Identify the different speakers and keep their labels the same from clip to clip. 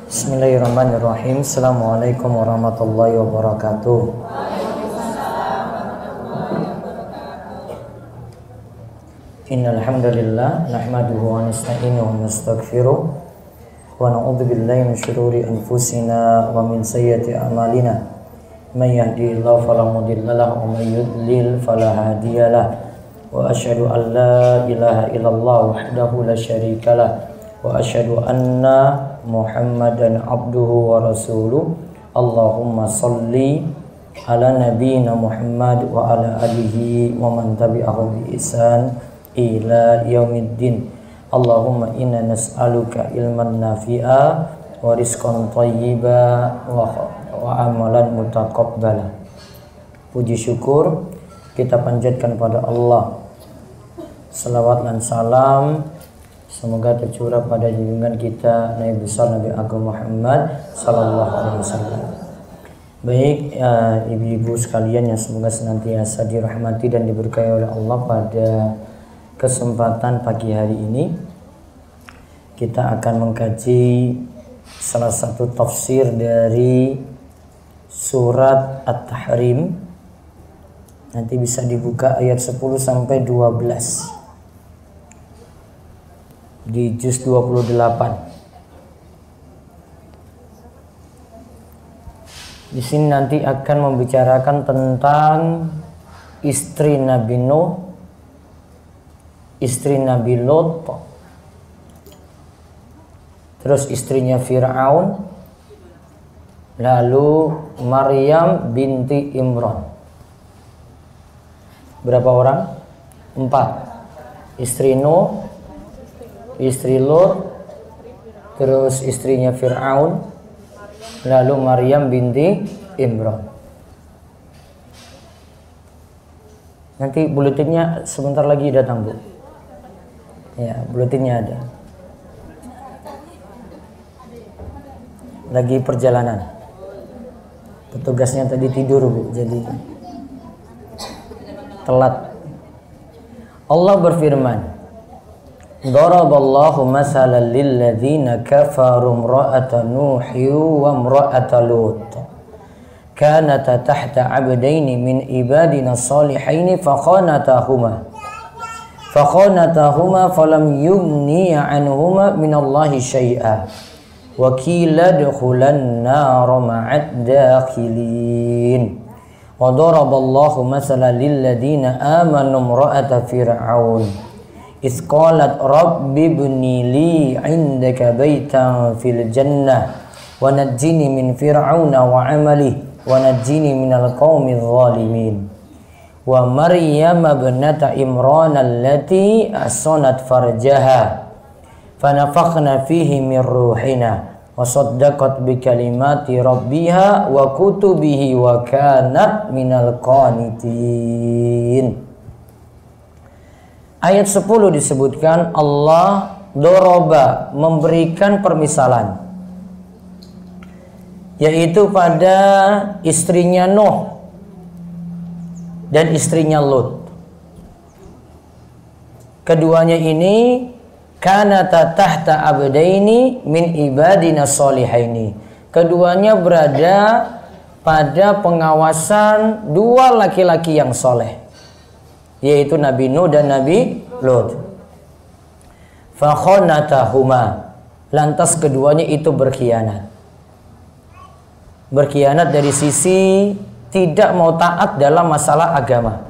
Speaker 1: Bismillahirrahmanirrahim. Assalamualaikum warahmatullahi wabarakatuh. Innal hamdalillah nahmaduhu wa nasta'inuhu wa nastaghfiruh wa na'udzu billahi min shururi anfusina wa min sayyiati a'malina. May yahdihillahu fala mudilla lahu wa may yudlil fala hadiyalah. Wa asyhadu an la ilaha illallah wahdahu la syarikalah wa asyhadu anna Muhammadan abduhu wa rasuluh. Allahumma salli ala nabiyyina Muhammad wa ala alihi wa man tabi'ahu bi ihsan ila yaumiddin. Allahumma inna nas'aluka ilman nafi'a wa rizqan thayyiba wa amalan mutaqabbala. Puji syukur kita panjatkan pada Allah. Salawat dan salam semoga tercurah pada junjungan kita Nabi besar Nabi Agung Muhammad sallallahu alaihi wasallam. Baik, ibu-ibu sekalian yang semoga senantiasa dirahmati dan diberkahi oleh Allah, pada kesempatan pagi hari ini kita akan mengkaji salah satu tafsir dari surat At-Tahrim. Nanti bisa dibuka ayat 10 sampai 12 di juz 28. Di sini nanti akan membicarakan tentang istri Nabi Nuh, istri Nabi Lot, terus istrinya Fir'aun, lalu Maryam binti Imran. Berapa orang? 4. Istri Nuh, istri Lot, terus istrinya Fir'aun, lalu Maryam binti Imran. Nanti buletinnya sebentar lagi datang, Bu. Ya, buletinnya ada. Lagi perjalanan. Petugasnya tadi tidur, Bu, jadi telat. Allah berfirman, Daraballahu masalan lilladzina kafaru imra'ata Nuhi wa imra'ata Lut. Kanata tahta 'abdaini min ibadina shalihaini fakhanatahuma falam yughniya 'anhuma minallahi syai'a wa qila dukhulan nar ma'ad dakhilin. Wa daraballahu masalan lilladzina amanu imra'ata fir'aun إذ قالت رب ابني لي عندك بيتا في الجنة ونجني من فرعون وعمله ونجني من القوم الظالمين ومريم ابنة عمران التي أحصنت فرجها فنفخنا فيه من روحنا وصدقت بكلمات ربها وكتبه وكانت من القانتين. Ayat 10 disebutkan Allah doroba, memberikan permisalan, yaitu pada istrinya Nuh dan istrinya Lut. Keduanya ini kanata tahta abdaini min ibadina sholihaini. Keduanya berada pada pengawasan dua laki-laki yang soleh, yaitu Nabi Nuh dan Nabi Lut. Fakhanatahuma, lantas keduanya itu berkhianat. Berkhianat dari sisi tidak mau taat dalam masalah agama.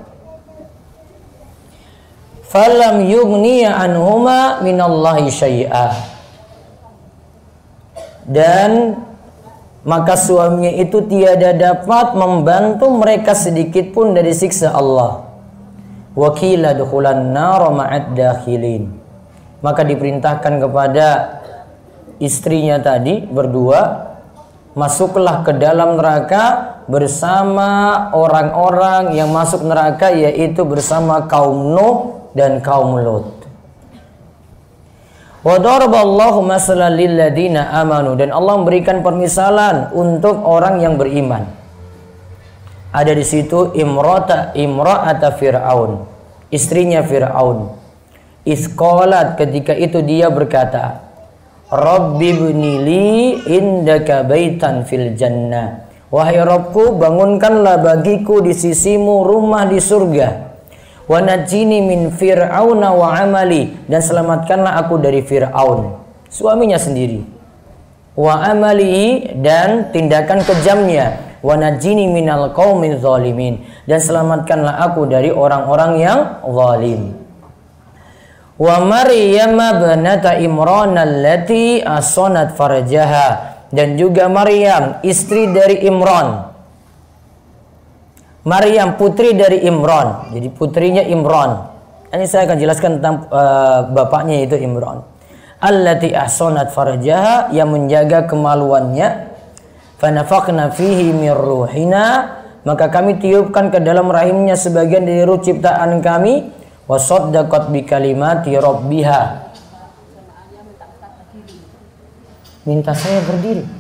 Speaker 1: Falam yughniya anhuma minallahi syai'a. Dan maka suaminya itu tiada dapat membantu mereka sedikit pun dari siksa Allah. Wa qila dukhulan nar ma'ad dakhilin. Maka diperintahkan kepada istrinya tadi berdua, masuklah ke dalam neraka bersama orang-orang yang masuk neraka, yaitu bersama kaum Nuh dan kaum Lut. Wa daraballahu masalan lil ladzina amanu, dan Allah memberikan permisalan untuk orang yang beriman. Ada di situ imra'ata Fir'aun, istrinya Fir'aun. Isqalat, ketika itu dia berkata, Rabbi ibnili indaka baitan fil jannah. Wahai Rabbku, bangunkanlah bagiku di sisimu rumah di surga. Wa najini min fir'auna wa amali, dan selamatkanlah aku dari Fir'aun, suaminya sendiri. Wa amali, dan tindakan kejamnya. Wa najini minal qaumiz zalimin, dan selamatkanlah aku dari orang-orang yang zalim. Wa Maryam banata Imran allati asonat farjaha, dan juga Maryam istri dari Imran. Maryam putri dari Imran, jadi putrinya Imran. Ini saya akan jelaskan tentang bapaknya, yaitu Imran. Allati ahsanat farjaha, yang menjaga kemaluannya. Fanafaqna fihi min ruhina, maka kami tiupkan ke dalam rahimnya sebagian dari ruh ciptaan kami. Wa saddaqat bi kalimati rabbiha. Minta saya berdiri.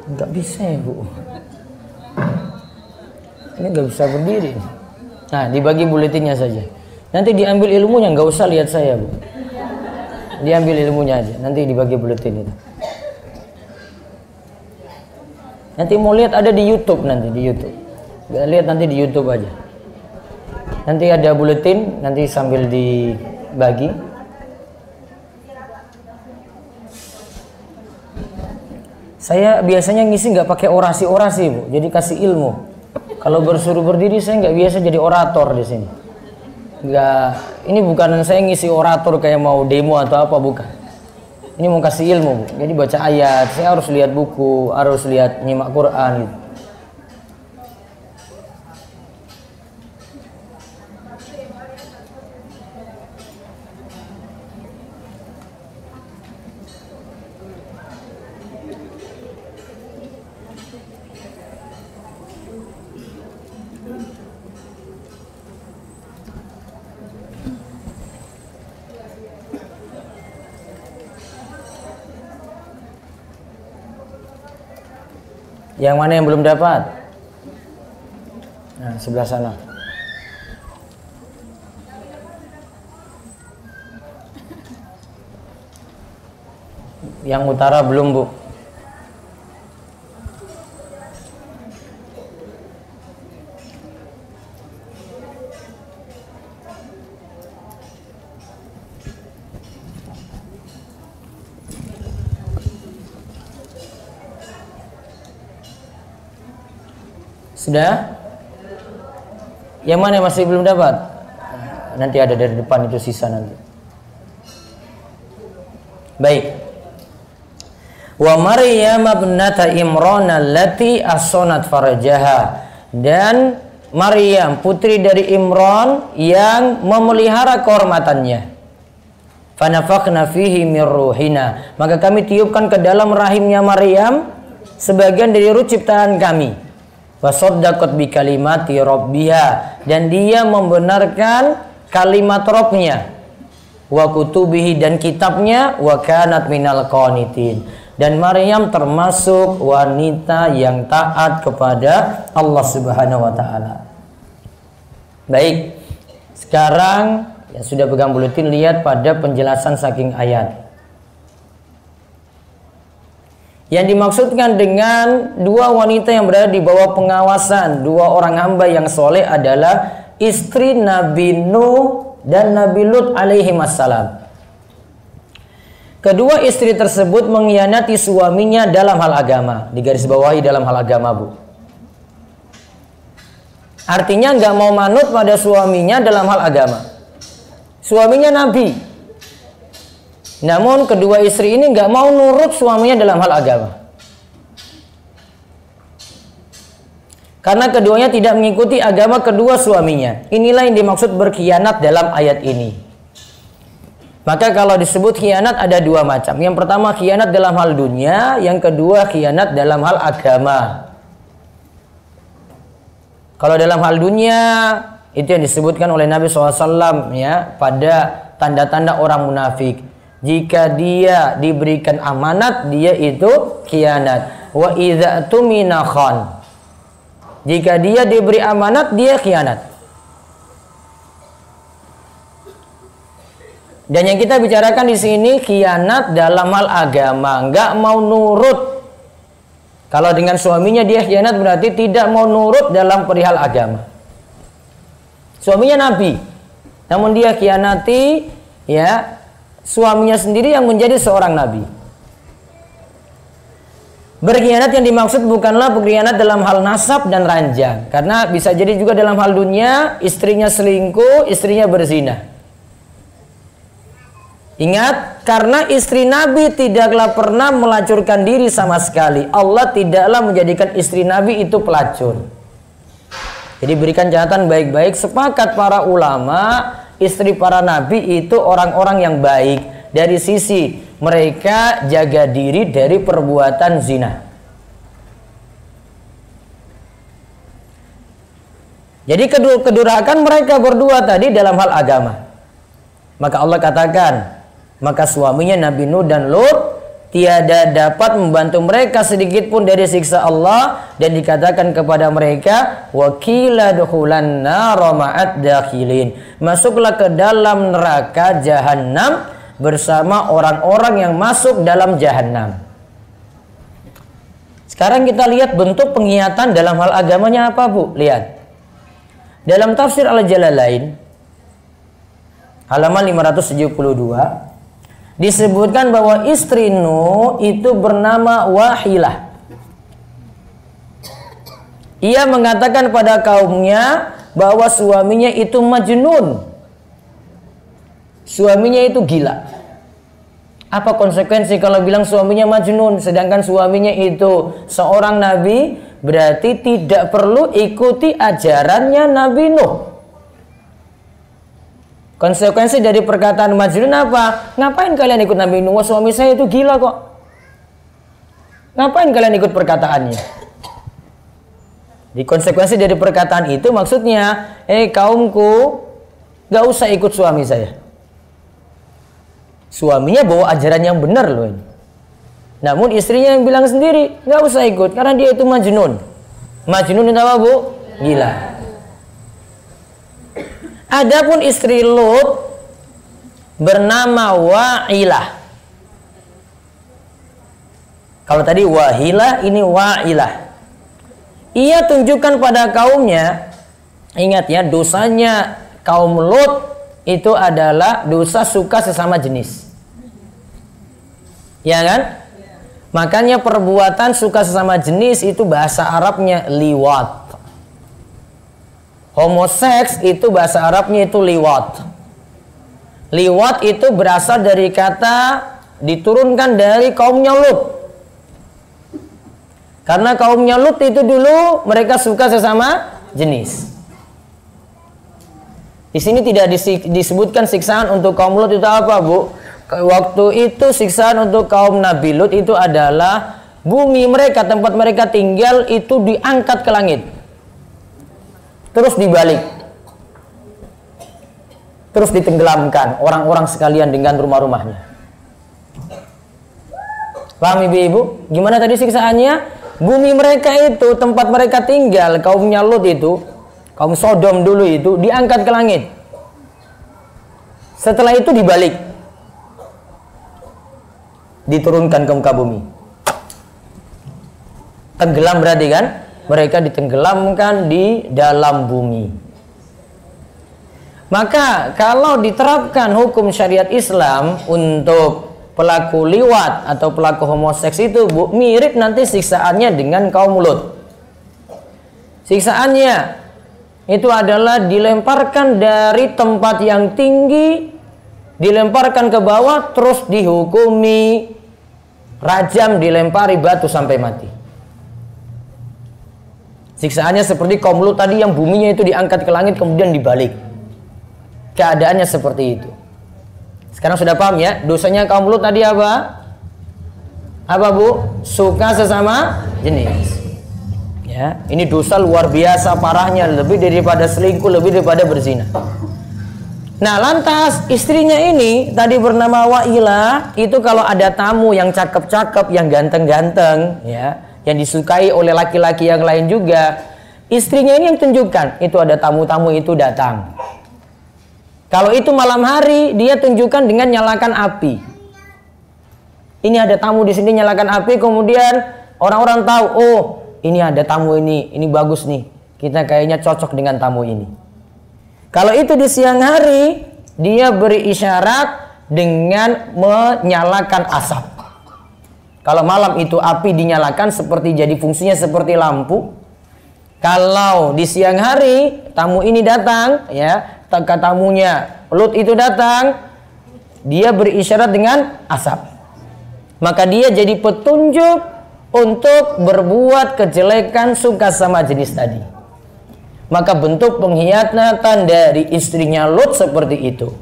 Speaker 1: Enggak bisa ya, Bu. Ini enggak bisa berdiri. Nah, dibagi buletinnya saja. Nanti diambil ilmunya, enggak usah lihat saya, Bu. Diambil ilmunya aja, nanti dibagi buletin itu. Nanti mau lihat ada di YouTube, nanti di YouTube. Enggak lihat nanti di YouTube aja. Nanti ada buletin, nanti sambil dibagi. Saya biasanya ngisi nggak pakai orasi-orasi, Bu. Jadi kasih ilmu. Kalau bersuruh berdiri saya nggak biasa jadi orator di sini. Nggak. Ini bukan saya ngisi orator kayak mau demo atau apa, bukan. Ini mau kasih ilmu, Bu. Jadi baca ayat. Saya harus lihat buku, harus lihat nyimak Quran gitu. Yang mana yang belum dapat? Nah, sebelah sana. Yang utara belum, Bu. Sudah? Yang mana yang masih belum dapat? Nanti ada dari depan itu sisa nanti. Baik. Wa Maryam ibnata Imran allati ahsanat farjaha, dan Maryam putri dari Imran yang memelihara kehormatannya. Fanafaqna fihi min ruhina, maka kami tiupkan ke dalam rahimnya Maryam sebagian dari ruh ciptaan kami. Wa saddaqat bi kalimati rabbiha, dan dia membenarkan kalimat Rabbnya. Wa kutubihi, dan kitabnya. Wa kanat minal qanitin, dan Maryam termasuk wanita yang taat kepada Allah Subhanahu wa taala. Baik. Sekarang yang sudah pegang buletin, lihat pada penjelasan saking ayat. Yang dimaksudkan dengan dua wanita yang berada di bawah pengawasan dua orang hamba yang soleh adalah istri Nabi Nuh dan Nabi Lut alaihi wassalam. Kedua istri tersebut mengkhianati suaminya dalam hal agama. Digarisbawahi dalam hal agama, Bu. Artinya nggak mau manut pada suaminya dalam hal agama. Suaminya Nabi, namun kedua istri ini nggak mau nurut suaminya dalam hal agama. Karena keduanya tidak mengikuti agama kedua suaminya. Inilah yang dimaksud berkhianat dalam ayat ini. Maka kalau disebut khianat ada dua macam. Yang pertama khianat dalam hal dunia, yang kedua khianat dalam hal agama. Kalau dalam hal dunia, itu yang disebutkan oleh Nabi SAW ya, pada tanda-tanda orang munafik. Jika dia diberikan amanat, dia itu khianat. Wa idza tumina khan. Jika dia diberi amanat, dia khianat. Dan yang kita bicarakan di sini khianat dalam hal agama, nggak mau nurut. Kalau dengan suaminya dia khianat berarti tidak mau nurut dalam perihal agama. Suaminya nabi, namun dia khianati ya suaminya sendiri yang menjadi seorang nabi. Berkhianat yang dimaksud bukanlah berkhianat dalam hal nasab dan ranjang, karena bisa jadi juga dalam hal dunia, istrinya selingkuh, istrinya berzina. Ingat, karena istri Nabi tidaklah pernah melacurkan diri sama sekali. Allah tidaklah menjadikan istri Nabi itu pelacur. Jadi berikan catatan baik-baik. Sepakat para ulama, istri para Nabi itu orang-orang yang baik. Dari sisi mereka jaga diri dari perbuatan zina. Jadi kedurhakan mereka berdua tadi dalam hal agama. Maka Allah katakan, maka suaminya Nabi Nuh dan Lut tiada dapat membantu mereka sedikit pun dari siksa Allah, dan dikatakan kepada mereka waqila dukhulan nar ma'ad dakhilin, masuklah ke dalam neraka jahanam bersama orang-orang yang masuk dalam jahanam. Sekarang kita lihat bentuk pengkhianatan dalam hal agamanya apa, Bu? Lihat dalam tafsir Al-Jalalain halaman 572 disebutkan bahwa istri Nuh itu bernama Wahilah. Ia mengatakan pada kaumnya bahwa suaminya itu majnun. Suaminya itu gila. Apa konsekuensi kalau bilang suaminya majnun sedangkan suaminya itu seorang nabi? Berarti tidak perlu ikuti ajarannya Nabi Nuh. Konsekuensi dari perkataan majnun apa? Ngapain kalian ikut Nabi Nuh? Suami saya itu gila kok. Ngapain kalian ikut perkataannya? Di konsekuensi dari perkataan itu maksudnya, kaumku, gak usah ikut suami saya. Suaminya bawa ajaran yang benar loh ini. Namun istrinya yang bilang sendiri, gak usah ikut karena dia itu majnun. Majnun itu apa, Bu? Gila. Adapun istri Lut bernama Wa'ilah. Kalau tadi Wahilah, ini Wa'ilah. Ia tunjukkan pada kaumnya, ingat ya, dosanya kaum Lut itu adalah dosa suka sesama jenis. Ya kan? Makanya perbuatan suka sesama jenis itu bahasa Arabnya liwat. Homoseks itu bahasa Arabnya itu liwat. Liwat itu berasal dari kata diturunkan dari kaumnya Lut. Karena kaumnya Lut itu dulu mereka suka sesama jenis. Di sini tidak disebutkan siksaan untuk kaum Lut itu apa, Bu? Waktu itu siksaan untuk kaum Nabi Lut itu adalah bumi mereka, tempat mereka tinggal itu diangkat ke langit. Terus dibalik, terus ditenggelamkan orang-orang sekalian dengan rumah-rumahnya. Paham Ibu? Gimana tadi siksaannya? Bumi mereka itu, tempat mereka tinggal, kaumnya Lut itu, kaum Sodom dulu itu, diangkat ke langit. Setelah itu dibalik, diturunkan ke muka bumi. Tenggelam berarti kan? Mereka ditenggelamkan di dalam bumi. Maka kalau diterapkan hukum syariat Islam untuk pelaku liwat atau pelaku homoseks itu, Bu, mirip nanti siksaannya dengan kaum Lut. Siksaannya itu adalah dilemparkan dari tempat yang tinggi, dilemparkan ke bawah, terus dihukumi rajam, dilempari batu sampai mati. Siksaannya seperti kaum Lut tadi yang buminya itu diangkat ke langit kemudian dibalik. Keadaannya seperti itu. Sekarang sudah paham ya? Dosanya kaum Lut tadi apa? Apa, Bu? Suka sesama jenis. Ya, ini dosa luar biasa parahnya, lebih daripada selingkuh, lebih daripada berzina. Nah, lantas istrinya ini tadi bernama Wa'ilah, itu kalau ada tamu yang cakep-cakep, yang ganteng-ganteng, ya, yang disukai oleh laki-laki yang lain juga, istrinya ini yang tunjukkan, itu ada tamu-tamu itu datang.
Speaker 2: Kalau itu malam hari, dia tunjukkan dengan nyalakan api. Ini ada tamu di sini, nyalakan api, kemudian orang-orang tahu, oh ini ada tamu ini bagus nih. Kita kayaknya cocok dengan tamu ini. Kalau itu di siang hari, dia beri isyarat dengan menyalakan asap. Kalau malam itu api dinyalakan seperti jadi fungsinya seperti lampu. Kalau di siang hari tamu ini datang, ya, tamunya Lut itu datang, dia beri isyarat dengan asap. Maka dia jadi petunjuk untuk berbuat kejelekan suka sama jenis tadi. Maka bentuk pengkhianatan dari istrinya Lut seperti itu.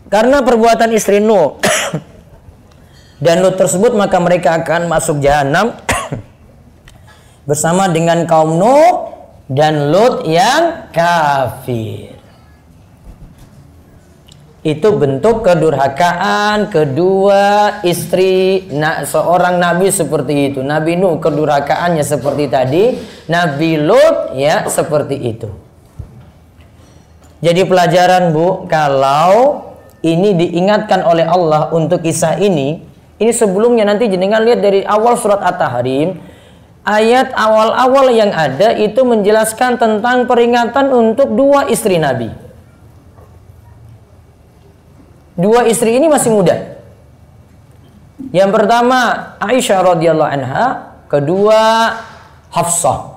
Speaker 2: Karena perbuatan istri Nuh dan Lut tersebut, maka mereka akan masuk jahanam bersama dengan kaum Nuh dan Lut yang kafir. Itu bentuk kedurhakaan kedua istri seorang nabi seperti itu. Nabi Nuh kedurhakaannya seperti tadi, Nabi Lut ya seperti itu. Jadi pelajaran Bu, kalau ini diingatkan oleh Allah untuk kisah ini sebelumnya nanti jenengan lihat dari awal surat At-Tahrim, ayat awal-awal yang ada itu menjelaskan tentang peringatan untuk dua istri Nabi. Dua istri ini masih muda. Yang pertama Aisyah radhiyallahu anha, kedua Hafsah.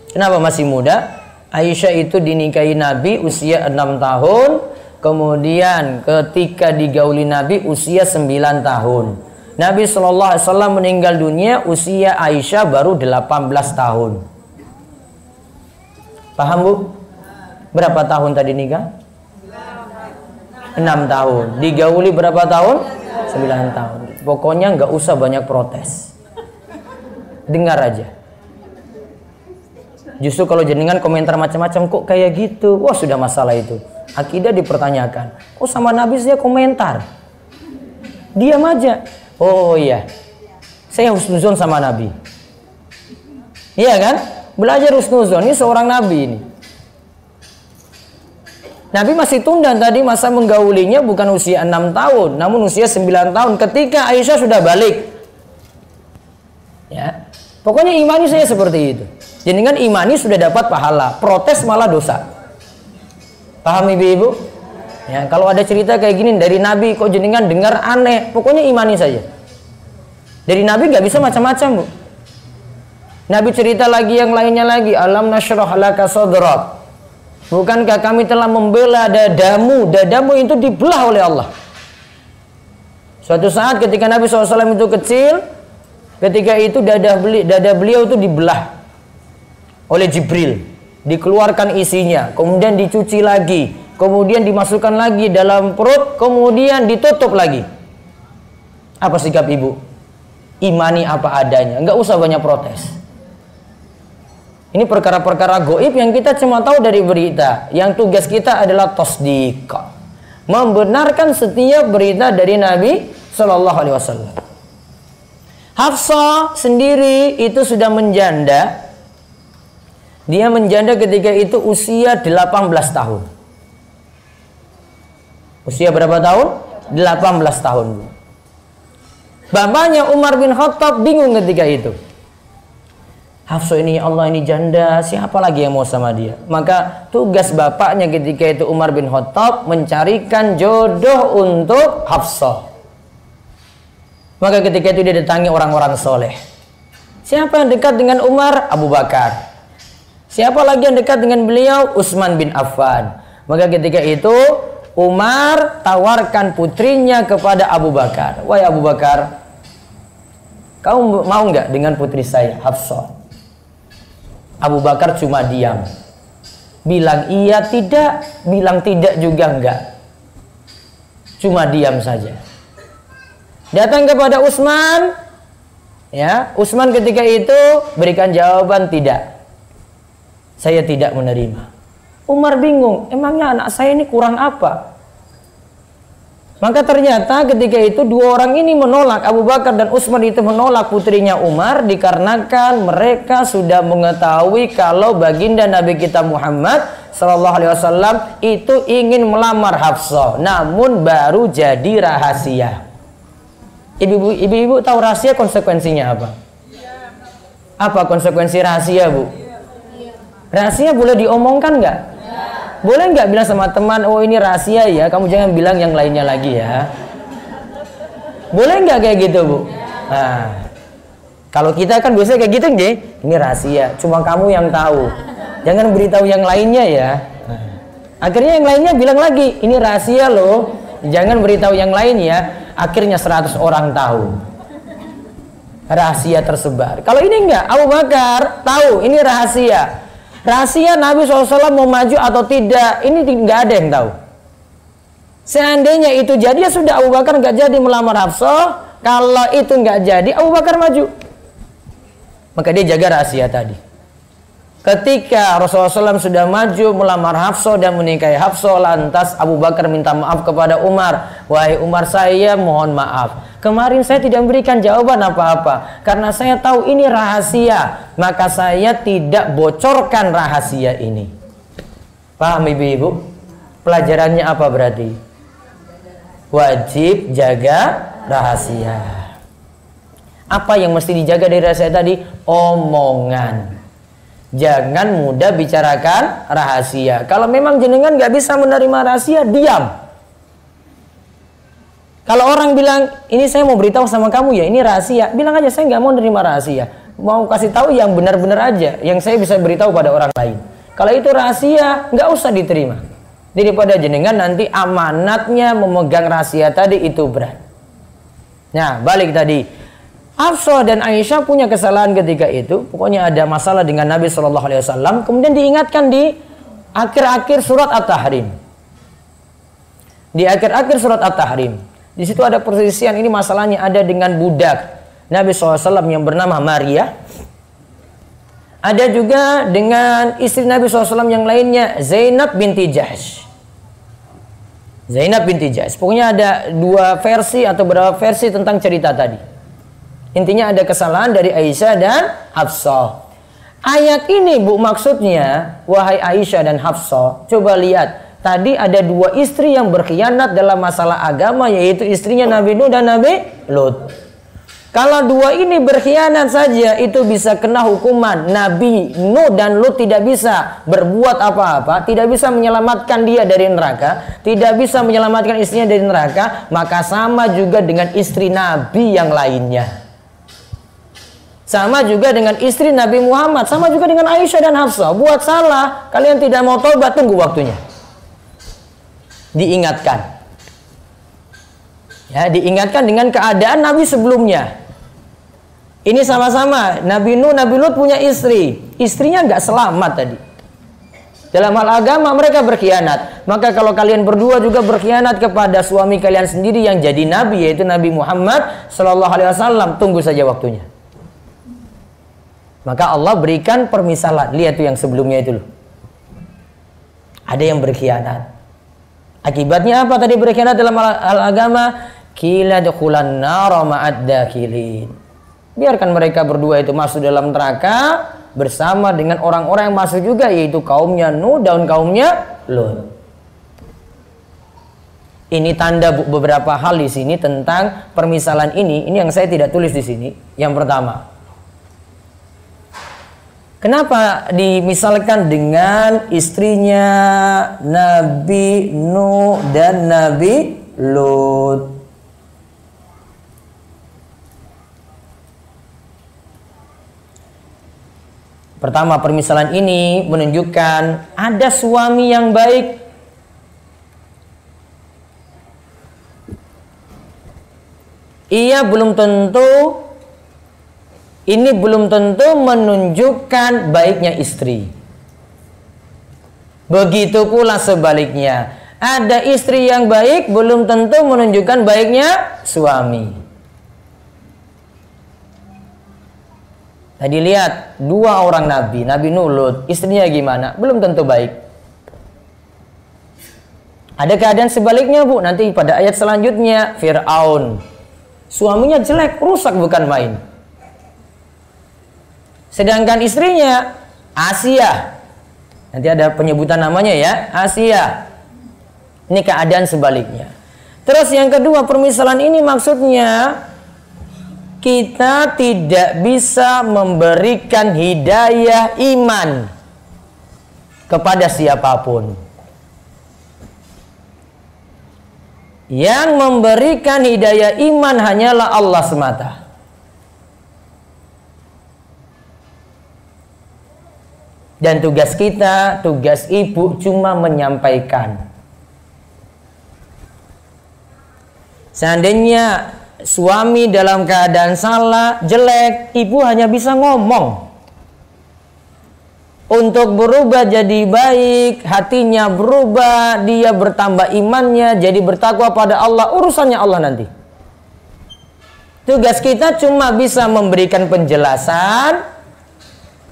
Speaker 2: Kenapa masih muda? Aisyah itu dinikahi Nabi usia 6 tahun, kemudian ketika digauli Nabi usia 9 tahun. Nabi SAW meninggal dunia usia Aisyah baru 18 tahun. Paham Bu? Berapa tahun tadi nikah? 6 tahun. Digauli berapa tahun? 9 tahun. Pokoknya nggak usah banyak protes. Dengar aja. Justru kalau jenengan komentar macam-macam, kok kayak gitu? Wah, sudah masalah itu. Akidah dipertanyakan. Oh, sama Nabi saya komentar. Diam aja. Oh iya. Saya husnuzon sama Nabi. Iya kan? Belajar husnuzon. Ini seorang Nabi ini. Nabi masih tunda tadi masa menggaulinya bukan usia 6 tahun, namun usia 9 tahun ketika Aisyah sudah balik. Ya. Pokoknya imani saya seperti itu. Jenengan imani sudah dapat pahala, protes malah dosa. Paham Ibu-ibu? Ya, kalau ada cerita kayak gini dari Nabi kok jenengan dengar aneh, pokoknya imani saja. Dari Nabi nggak bisa macam-macam, Bu. Nabi cerita lagi yang lainnya lagi, alam nasyrah laka sadrak. Bukankah kami telah membela dadamu? Dadamu itu dibelah oleh Allah. Suatu saat ketika Nabi SAW itu kecil, ketika itu dada beliau itu dibelah oleh Jibril. Dikeluarkan isinya, kemudian dicuci lagi, kemudian dimasukkan lagi dalam perut, kemudian ditutup lagi. Apa sikap ibu? Imani apa adanya, nggak usah banyak protes. Ini perkara-perkara goib yang kita cuma tahu dari berita. Yang tugas kita adalah tasdiq, membenarkan setiap berita dari Nabi Shallallahu Alaihi Wasallam. Hafsah sendiri itu sudah menjanda. Dia menjanda ketika itu usia 18 tahun. Usia berapa tahun? 18 tahun. Bapaknya Umar bin Khattab bingung ketika itu. Hafsah ini, ya Allah, ini janda, siapa lagi yang mau sama dia? Maka tugas bapaknya ketika itu Umar bin Khattab mencarikan jodoh untuk Hafsah. Maka ketika itu dia datangi orang-orang soleh. Siapa yang dekat dengan Umar? Abu Bakar. Siapa lagi yang dekat dengan beliau? Utsman bin Affan. Maka ketika itu Umar tawarkan putrinya kepada Abu Bakar. Wahai Abu Bakar, kamu mau nggak dengan putri saya, Hafsah? Abu Bakar cuma diam. Bilang iya tidak, bilang tidak juga enggak. Cuma diam saja. Datang kepada Utsman. Ya, Utsman ketika itu berikan jawaban tidak. Saya tidak menerima. Umar bingung, emangnya anak saya ini kurang apa? Maka ternyata ketika itu dua orang ini menolak, Abu Bakar dan Utsman itu menolak putrinya Umar dikarenakan mereka sudah mengetahui kalau baginda Nabi kita Muhammad Sallallahu Alaihi Wasallam itu ingin melamar Hafsah, namun baru jadi rahasia. Ibu-ibu tahu rahasia konsekuensinya apa? Apa konsekuensi rahasia, Bu? Rahasia boleh diomongkan nggak? Boleh nggak bilang sama teman, oh ini rahasia ya, kamu jangan bilang yang lainnya lagi ya. Boleh nggak kayak gitu, Bu? Nah, kalau kita kan biasanya kayak gitu nih, ini rahasia, cuma kamu yang tahu. Jangan beritahu yang lainnya ya. Nah, akhirnya yang lainnya bilang lagi, ini rahasia loh, jangan beritahu yang lain ya. Akhirnya 100 orang tahu. Rahasia tersebar. Kalau ini enggak, Abu Bakar tahu ini rahasia. Rahasia Nabi SAW mau maju atau tidak, ini nggak ada yang tahu. Seandainya itu jadi, ya sudah, Abu Bakar nggak jadi melamar Hafsah. Kalau itu nggak jadi, Abu Bakar maju. Maka dia jaga rahasia tadi. Ketika Rasulullah SAW sudah maju melamar Hafsah dan menikahi Hafsah, lantas Abu Bakar minta maaf kepada Umar. Wahai Umar, saya mohon maaf. Kemarin saya tidak memberikan jawaban apa-apa karena saya tahu ini rahasia, maka saya tidak bocorkan rahasia ini. Paham ibu-ibu? Pelajarannya apa berarti? Wajib jaga rahasia. Apa yang mesti dijaga dari rahasia tadi? Omongan. Jangan mudah bicarakan rahasia. Kalau memang jenengan nggak bisa menerima rahasia, diam. Kalau orang bilang, ini saya mau beritahu sama kamu ya, ini rahasia. Bilang aja, saya nggak mau menerima rahasia. Mau kasih tahu yang benar-benar aja, yang saya bisa beritahu pada orang lain. Kalau itu rahasia, nggak usah diterima. Daripada jenengan nanti amanatnya memegang rahasia tadi itu berat. Nah, balik tadi. Hafsah dan Aisyah punya kesalahan ketika itu. Pokoknya ada masalah dengan Nabi SAW. Kemudian diingatkan di akhir-akhir surat At-Tahrim. Di akhir-akhir surat At-Tahrim. Di situ ada perselisihan, ini masalahnya ada dengan budak Nabi SAW yang bernama Maria. Ada juga dengan istri Nabi SAW yang lainnya, Zainab binti Jahsh. Zainab binti Jahsh. Pokoknya ada dua versi atau beberapa versi tentang cerita tadi. Intinya ada kesalahan dari Aisyah dan Hafsah. Ayat ini, Bu, maksudnya, wahai Aisyah dan Hafsah, coba lihat. Tadi ada dua istri yang berkhianat dalam masalah agama, yaitu istrinya Nabi Nuh dan Nabi Lut. Kalau dua ini berkhianat saja, itu bisa kena hukuman. Nabi Nuh dan Lut tidak bisa berbuat apa-apa, tidak bisa menyelamatkan dia dari neraka, tidak bisa menyelamatkan istrinya dari neraka, maka sama juga dengan istri Nabi yang lainnya. Sama juga dengan istri Nabi Muhammad, sama juga dengan Aisyah dan Hafsah. Buat salah, kalian tidak mau taubat, tunggu waktunya. Diingatkan. Ya, diingatkan dengan keadaan Nabi sebelumnya. Ini sama-sama Nabi Nuh, Nabi Lut punya istri. Istrinya nggak selamat tadi. Dalam hal agama mereka berkhianat. Maka kalau kalian berdua juga berkhianat kepada suami kalian sendiri yang jadi nabi, yaitu Nabi Muhammad Sallallahu Alaihi Wasallam, tunggu saja waktunya. Maka Allah berikan permisalan. Lihat tuh yang sebelumnya itu loh. Ada yang berkhianat. Akibatnya apa tadi berkhianat dalam hal agama? Qila dukhulan nara ma'ad dakhilin. Biarkan mereka berdua itu masuk dalam neraka bersama dengan orang-orang yang masuk juga, yaitu kaumnya Nuh dan kaumnya Lut. Ini tanda beberapa hal di sini tentang permisalan ini. Ini yang saya tidak tulis di sini. Yang pertama, kenapa dimisalkan dengan istrinya Nabi Nuh dan Nabi Lut? Pertama, permisalan ini menunjukkan ada suami yang baik. Ia belum tentu, ini belum tentu menunjukkan baiknya istri. Begitu pula sebaliknya. Ada istri yang baik belum tentu menunjukkan baiknya suami. Tadi lihat dua orang nabi, Nabi Nuh, Lut, istrinya gimana? Belum tentu baik. Ada keadaan sebaliknya, Bu. Nanti pada ayat selanjutnya, Fir'aun. Suaminya jelek, rusak bukan main. Sedangkan istrinya, Asia. Nanti ada penyebutan namanya ya, Asia. Ini keadaan sebaliknya. Terus yang kedua, permisalan ini maksudnya kita tidak bisa memberikan hidayah iman kepada siapapun. Yang memberikan hidayah iman hanyalah Allah semata. Dan tugas kita, tugas ibu cuma menyampaikan. Seandainya suami dalam keadaan salah, jelek, ibu hanya bisa ngomong. Untuk berubah jadi baik, hatinya berubah, dia bertambah imannya, jadi bertakwa pada Allah, urusannya Allah nanti. Tugas kita cuma bisa memberikan penjelasan,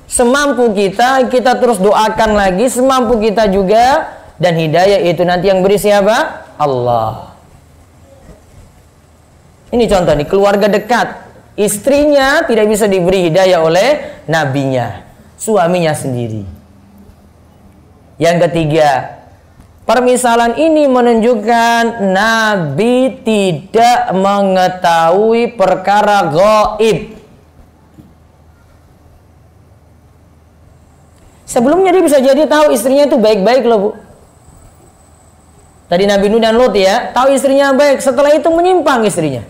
Speaker 2: semampu kita terus doakan lagi, semampu kita juga, dan hidayah itu nanti yang beri siapa? Allah. Ini contoh nih, keluarga dekat, istrinya tidak bisa diberi hidayah oleh nabinya, suaminya sendiri. Yang ketiga, permisalan ini menunjukkan Nabi tidak mengetahui perkara gaib. Sebelumnya dia bisa jadi tahu istrinya itu baik-baik loh, Bu. Tadi Nabi Nuh dan Lut ya, tahu istrinya baik, setelah itu menyimpang istrinya.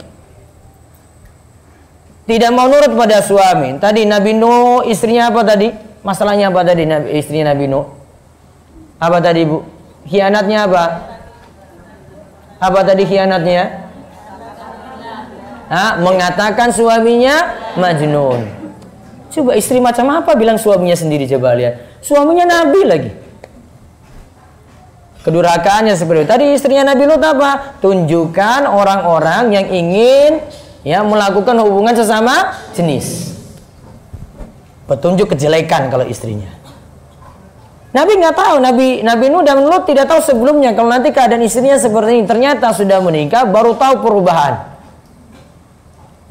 Speaker 2: Tidak mau nurut pada suami. Tadi Nabi Nuh, istrinya apa tadi? Masalahnya apa tadi istrinya Nabi Nuh? Apa tadi, Bu? Khianatnya apa? Apa tadi khianatnya? Mengatakan suaminya Majnun. Coba istri macam apa bilang suaminya sendiri, coba lihat. Suaminya Nabi lagi. Kedurhakaannya seperti itu. Tadi istrinya Nabi Lut apa? Tunjukkan orang-orang yang ingin melakukan hubungan sesama jenis. Petunjuk kejelekan kalau istrinya. Nabi nggak tahu, Nabi Nuh dan Lut tidak tahu sebelumnya kalau nanti keadaan istrinya seperti ini. Ternyata sudah menikah baru tahu perubahan.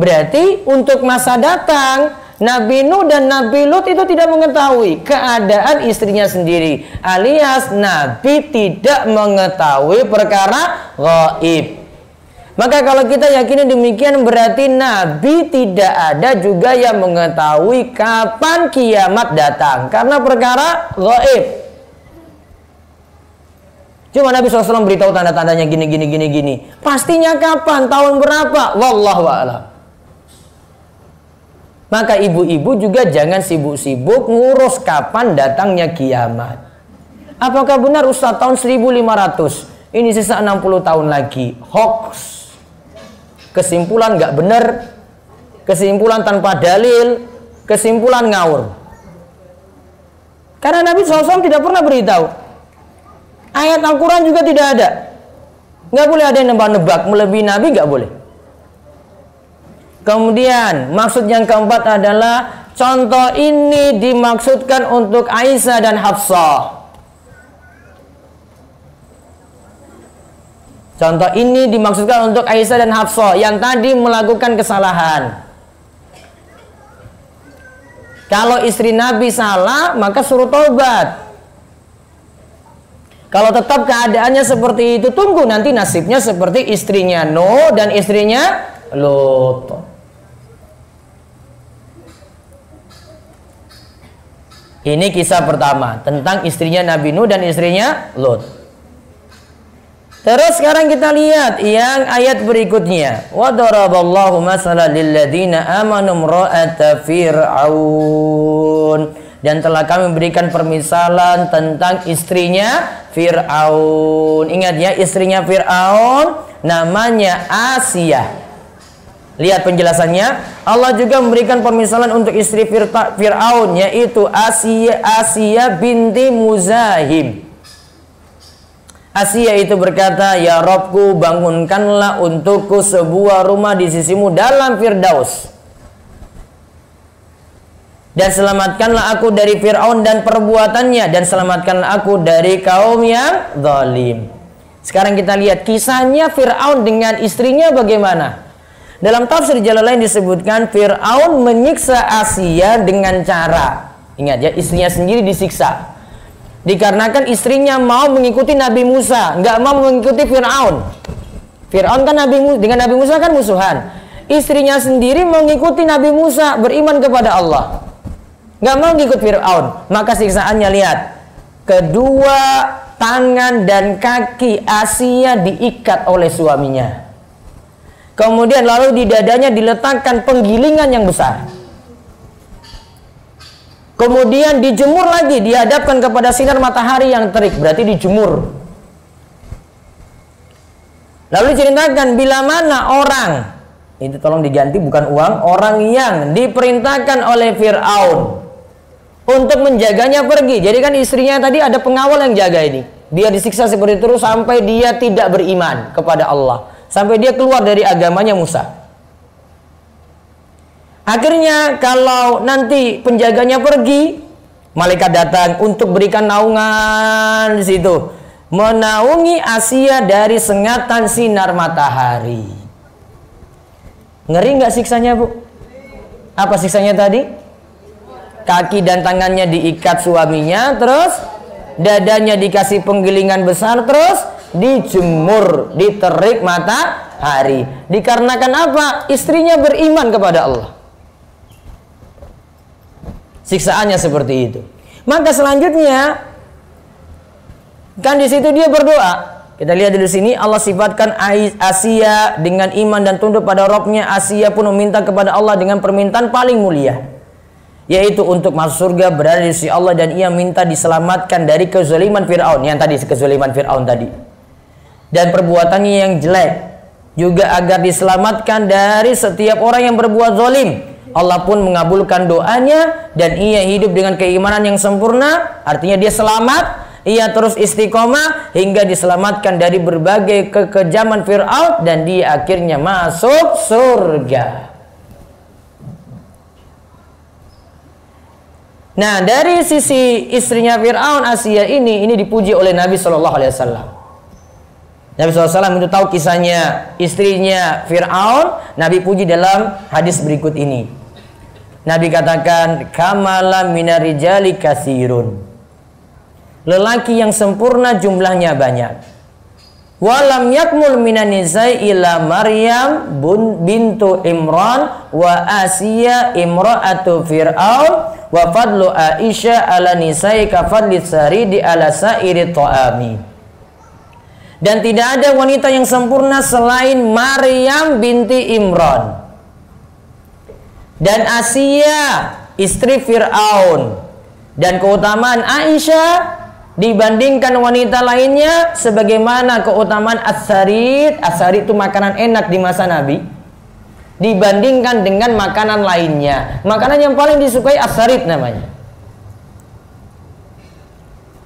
Speaker 2: Berarti untuk masa datang Nabi Nuh dan Nabi Lut itu tidak mengetahui keadaan istrinya sendiri, alias Nabi tidak mengetahui perkara gaib. Maka kalau kita yakini demikian, berarti Nabi tidak ada juga yang mengetahui kapan kiamat datang, karena perkara gaib. Cuma Nabi SAW beritahu tanda-tandanya gini. Pastinya kapan, tahun berapa, wallahu a'lam. Maka ibu-ibu juga jangan sibuk-sibuk ngurus kapan datangnya kiamat. Apakah benar Ustaz tahun 1500? Ini sisa 60 tahun lagi. Hoax. Kesimpulan nggak benar, kesimpulan tanpa dalil, kesimpulan ngawur. Karena Nabi SAW tidak pernah beritahu. Ayat Al-Quran juga tidak ada. Nggak boleh ada yang nebak-nebak, melebihi Nabi nggak boleh. Kemudian maksud yang keempat adalah contoh ini dimaksudkan untuk Aisyah dan Hafsah. Contoh ini dimaksudkan untuk Aisyah dan Hafsah yang tadi melakukan kesalahan. Kalau istri Nabi salah, maka suruh taubat. Kalau tetap keadaannya seperti itu, tunggu nanti nasibnya seperti istrinya Nuh dan istrinya Lut. Ini kisah pertama tentang istrinya Nabi Nuh dan istrinya Lut. Terus sekarang kita lihat yang ayat berikutnya. Wa daraballahu masalan lil ladzina amanu imra'ata fir'aun. Dan telah kami berikan permisalan tentang istrinya Fir'aun. Ingat ya, istrinya Fir'aun namanya Asia. Lihat penjelasannya. Allah juga memberikan permisalan untuk istri Fir'aun, yaitu Asia binti Muzahim. Asia itu berkata, "Ya Rabbku, bangunkanlah untukku sebuah rumah di sisimu dalam Firdaus. Dan selamatkanlah aku dari Fir'aun dan perbuatannya, dan selamatkanlah aku dari kaum yang zalim." Sekarang kita lihat kisahnya Fir'aun dengan istrinya bagaimana. Dalam tafsir Jalalain disebutkan Fir'aun menyiksa Asia dengan cara, ingat ya, istrinya sendiri disiksa. Dikarenakan istrinya mau mengikuti Nabi Musa, nggak mau mengikuti Fir'aun. Fir'aun kan dengan Nabi Musa kan musuhan. Istrinya sendiri mengikuti Nabi Musa, beriman kepada Allah, nggak mau ngikut Fir'aun. Maka siksaannya lihat, kedua tangan dan kaki Asia diikat oleh suaminya. Kemudian lalu di dadanya diletakkan penggilingan yang besar. Kemudian dijemur lagi, dihadapkan kepada sinar matahari yang terik, berarti dijemur. Lalu diceritakan bila mana orang, itu tolong diganti bukan uang, orang yang diperintahkan oleh Fir'aun untuk menjaganya pergi. Jadi kan istrinya tadi ada pengawal yang jaga ini. Dia disiksa seperti itu sampai dia tidak beriman kepada Allah, sampai dia keluar dari agamanya Musa. Akhirnya kalau nanti penjaganya pergi, malaikat datang untuk berikan naungan di situ, menaungi Asia dari sengatan sinar matahari. Ngeri nggak siksanya, Bu? Apa siksanya tadi? Kaki dan tangannya diikat suaminya, terus dadanya dikasih penggilingan besar, terus dijemur di terik matahari. Dikarenakan apa? Istrinya beriman kepada Allah. Siksaannya seperti itu. Maka selanjutnya kan di situ dia berdoa. Kita lihat di sini Allah sifatkan Asia dengan iman dan tunduk pada Rabb-nya. Asia pun meminta kepada Allah dengan permintaan paling mulia, yaitu untuk masuk surga, berada di sisi Allah, dan ia minta diselamatkan dari kezaliman Fir'aun. Yang tadi kezaliman Fir'aun tadi dan perbuatannya yang jelek, juga agar diselamatkan dari setiap orang yang berbuat zalim. Allah pun mengabulkan doanya dan ia hidup dengan keimanan yang sempurna. Artinya dia selamat, ia terus istiqomah hingga diselamatkan dari berbagai kekejaman Fir'aun dan dia akhirnya masuk surga. Nah, dari sisi istrinya Fir'aun, Asia ini dipuji oleh Nabi SAW. Nabi SAW itu tahu kisahnya istrinya Fir'aun. Nabi puji dalam hadis berikut ini. Nabi katakan, kamala minarijali katsirun. Lelaki yang sempurna jumlahnya banyak. Walam yakmul minan nisa'i illa Maryam bintu Imran wa Asia imra'atu Fir'aun wa fadlu Aisyah ala nisa'i ka fadli saridi ala sa'iri ta'ami. Dan tidak ada wanita yang sempurna selain Maryam binti Imran dan Asia istri Fir'aun, dan keutamaan Aisyah dibandingkan wanita lainnya sebagaimana keutamaan as-sarid. As-sarid itu makanan enak di masa Nabi, dibandingkan dengan makanan lainnya. Makanan yang paling disukai as-sarid namanya.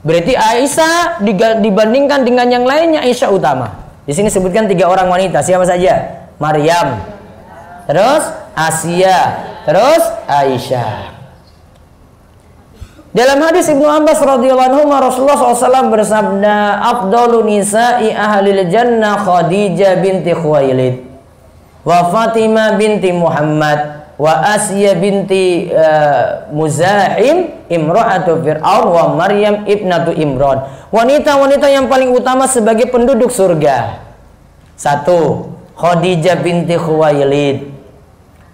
Speaker 2: Berarti Aisyah dibandingkan dengan yang lainnya, Aisyah utama. Di sini sebutkan 3 orang wanita. Siapa saja? Maryam, terus Asia, terus Aisyah. Dalam hadis Ibnu Abbas radhiyallahu anhu, Rasulullah SAW bersabda, afdalu nisa'i ahlil jannah Khadijah binti Khuwailid wa Fatimah binti Muhammad wa Asia binti Muzahim imra'atu Fir'aun wa Maryam ibnatu Imran. Wanita-wanita yang paling utama sebagai penduduk surga: 1. Khadijah binti Khuwailid,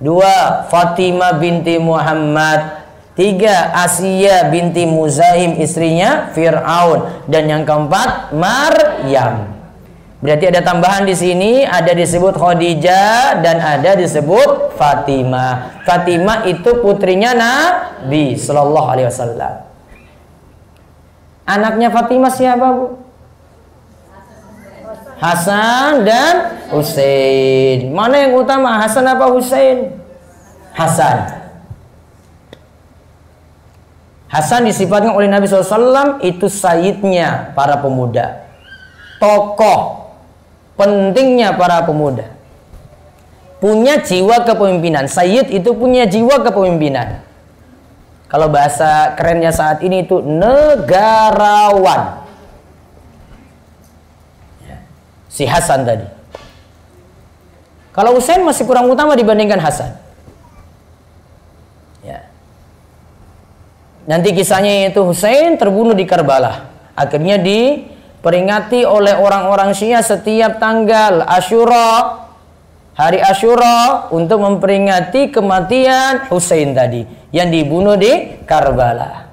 Speaker 2: 2. Fatimah binti Muhammad, 3. Asia binti Muzahim istrinya Fir'aun, dan yang keempat Maryam. Berarti ada tambahan di sini, ada disebut Khadijah dan ada disebut Fatimah. Fatimah itu putrinya Nabi Sallallahu Alaihi Wasallam. Anaknya Fatimah siapa, Bu? Hasan dan Husain. Mana yang utama, Hasan apa Husain? Hasan. Hasan disifatkan oleh Nabi SAW itu sayyidnya para pemuda, tokoh pentingnya para pemuda, punya jiwa kepemimpinan. Sayyid itu punya jiwa kepemimpinan. Kalau bahasa kerennya saat ini itu negarawan. si Hasan tadi. Kalau Husain masih kurang utama dibandingkan Hasan. Ya. Nanti kisahnya itu Husain terbunuh di Karbala. Akhirnya diperingati oleh orang-orang Syiah setiap tanggal Asyura, hari Asyura, untuk memperingati kematian Husain tadi yang dibunuh di Karbala.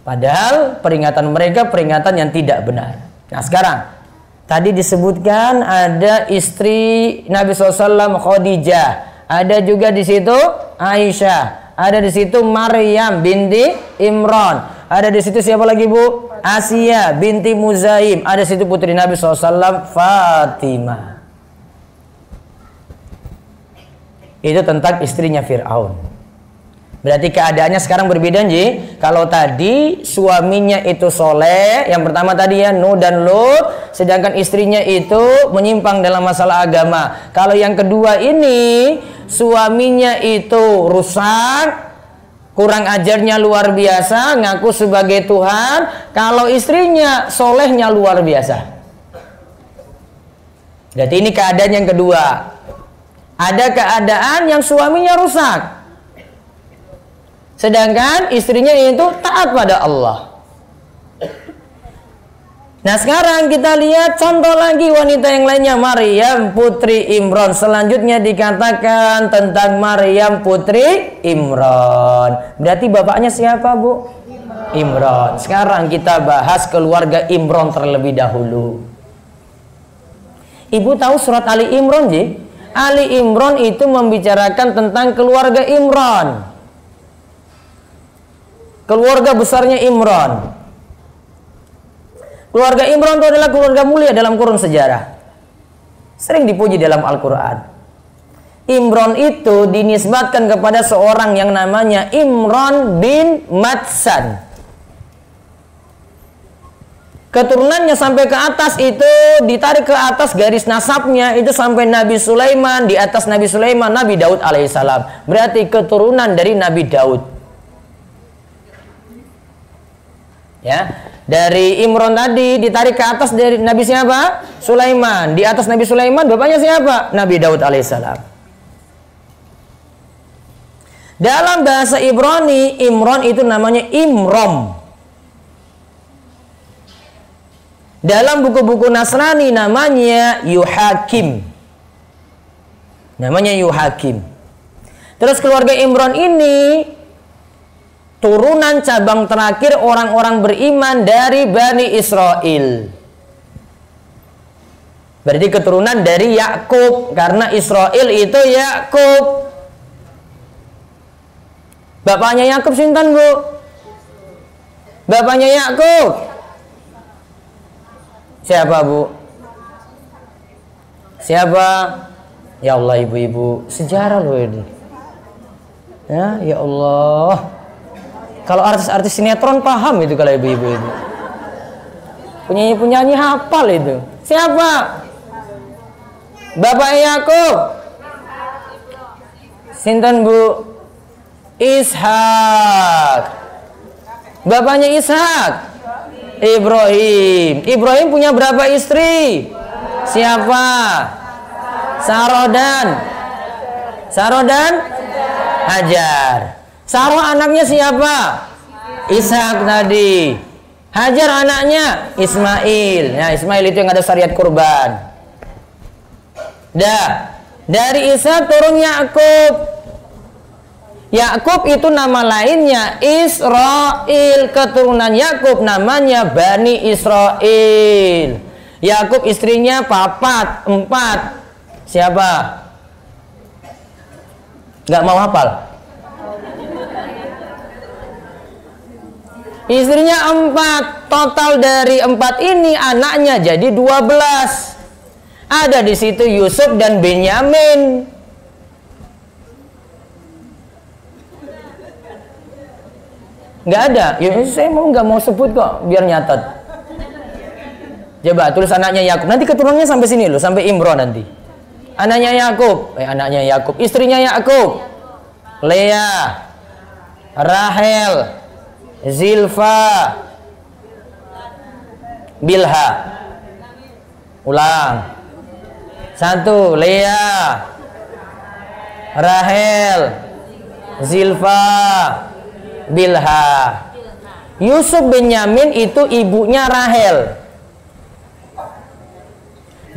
Speaker 2: Padahal peringatan mereka peringatan yang tidak benar. Nah sekarang, tadi disebutkan ada istri Nabi SAW Khadijah, ada juga di situ Aisyah, ada di situ Maryam binti Imran, ada di situ siapa lagi Bu? Asia binti Muzaim, ada di situ putri Nabi SAW Fatimah. Itu tentang istrinya Fir'aun. Berarti keadaannya sekarang berbeda Ji. Kalau tadi suaminya itu soleh, yang pertama tadi ya Nuh dan Lut, sedangkan istrinya itu menyimpang dalam masalah agama. Kalau yang kedua ini suaminya itu rusak, kurang ajarnya luar biasa, ngaku sebagai Tuhan. Kalau istrinya solehnya luar biasa. Berarti ini keadaan yang kedua. Ada keadaan yang suaminya rusak, sedangkan istrinya itu taat pada Allah. Nah sekarang kita lihat contoh lagi wanita yang lainnya, Maryam putri Imran. Selanjutnya dikatakan tentang Maryam putri Imran. Berarti bapaknya siapa Bu? Imran. Sekarang kita bahas keluarga Imran terlebih dahulu. Ibu tahu surat Ali Imran Ji? Ali Imran itu membicarakan tentang keluarga Imran, keluarga besarnya Imran. Keluarga Imran itu adalah keluarga mulia dalam kurun sejarah, sering dipuji dalam Al-Quran. Imran itu dinisbatkan kepada seorang yang namanya Imran bin Madsan. Keturunannya sampai ke atas itu ditarik ke atas garis nasabnya itu sampai Nabi Sulaiman, di atas Nabi Sulaiman Nabi Daud alaihissalam. Berarti keturunan dari Nabi Daud. Ya, dari Imran tadi ditarik ke atas dari Nabi siapa? Sulaiman. Di atas Nabi Sulaiman bapaknya siapa? Nabi Daud alaihissalam. Dalam bahasa Ibrani, Imran itu namanya Imrom. Dalam buku-buku Nasrani namanya Yuhakim. Namanya Yuhakim. Terus keluarga Imran ini turunan cabang terakhir orang-orang beriman dari Bani Israel. Berarti keturunan dari Yakub, karena Israel itu Yakub. Bapaknya Yakub sinten Bu? Bapaknya Yakub siapa Bu? Siapa? Ya Allah ibu-ibu, sejarah loh ini. Ya Allah. Kalau artis-artis sinetron paham itu, kalau ibu-ibu itu. Penyanyi-penyanyi hafal itu. Siapa? Bapak Yakub. Sinten Bu? Ishak. Bapaknya Ishak. Ibrahim. Ibrahim punya berapa istri? Siapa? Sarah dan Hajar. Sarah anaknya siapa? Ishak tadi. Hajar anaknya Ismail. Nah, Ismail itu yang ada syariat kurban. Dari Ishak turun Yakub. Yakub itu nama lainnya Israel. Keturunan Yakub namanya Bani Israel. Yakub istrinya 4. Siapa? Gak mau hafal? Istrinya 4. Total dari 4 ini anaknya jadi 12. Ada di situ Yusuf dan Benyamin. Nggak ada. Ya, saya nggak mau sebut kok, biar nyatet. Coba tulis anaknya Yakub. Nanti keturunannya sampai sini loh, sampai Imran nanti. Anaknya Yakub, istrinya Yakub. Leah, Rahel, Zilfa, Bilha. Ulang. 1 Lea, Rahel, Zilfa, Bilha. Yusuf bin Yamin itu ibunya Rahel.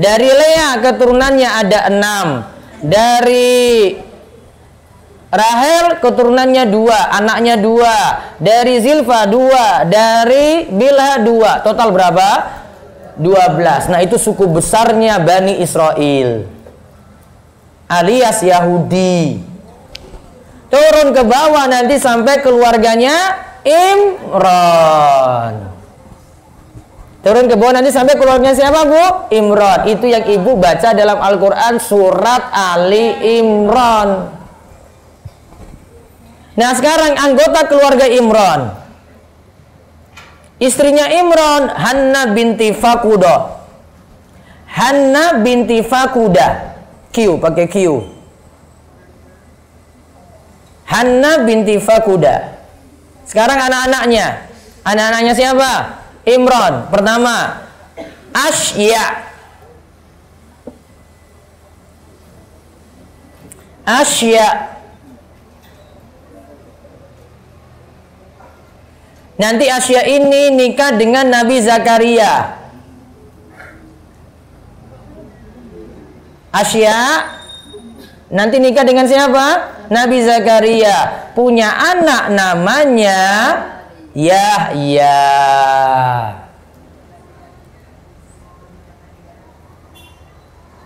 Speaker 2: Dari Lea keturunannya ada 6. Dari Rahel keturunannya 2, anaknya 2. Dari Zilfa 2, dari Bilha 2. Total berapa? 12. Nah, itu suku besarnya Bani Israel, alias Yahudi. Turun ke bawah nanti sampai keluarganya Imran. Turun ke bawah nanti sampai keluarganya siapa, Bu? Imran. Itu yang Ibu baca dalam Al-Quran surat Ali Imran. Nah, sekarang anggota keluarga Imran. Istrinya Imran, Hanna binti Fakuda. Hanna binti Fakuda. Q, pakai Q. Hanna binti Fakuda. Sekarang anak-anaknya. Anak-anaknya siapa? Imran. Pertama, Asya. Asya. Nanti Asya ini nikah dengan Nabi Zakaria. Asya nanti nikah dengan siapa? Nabi Zakaria. Punya anak namanya Yahya.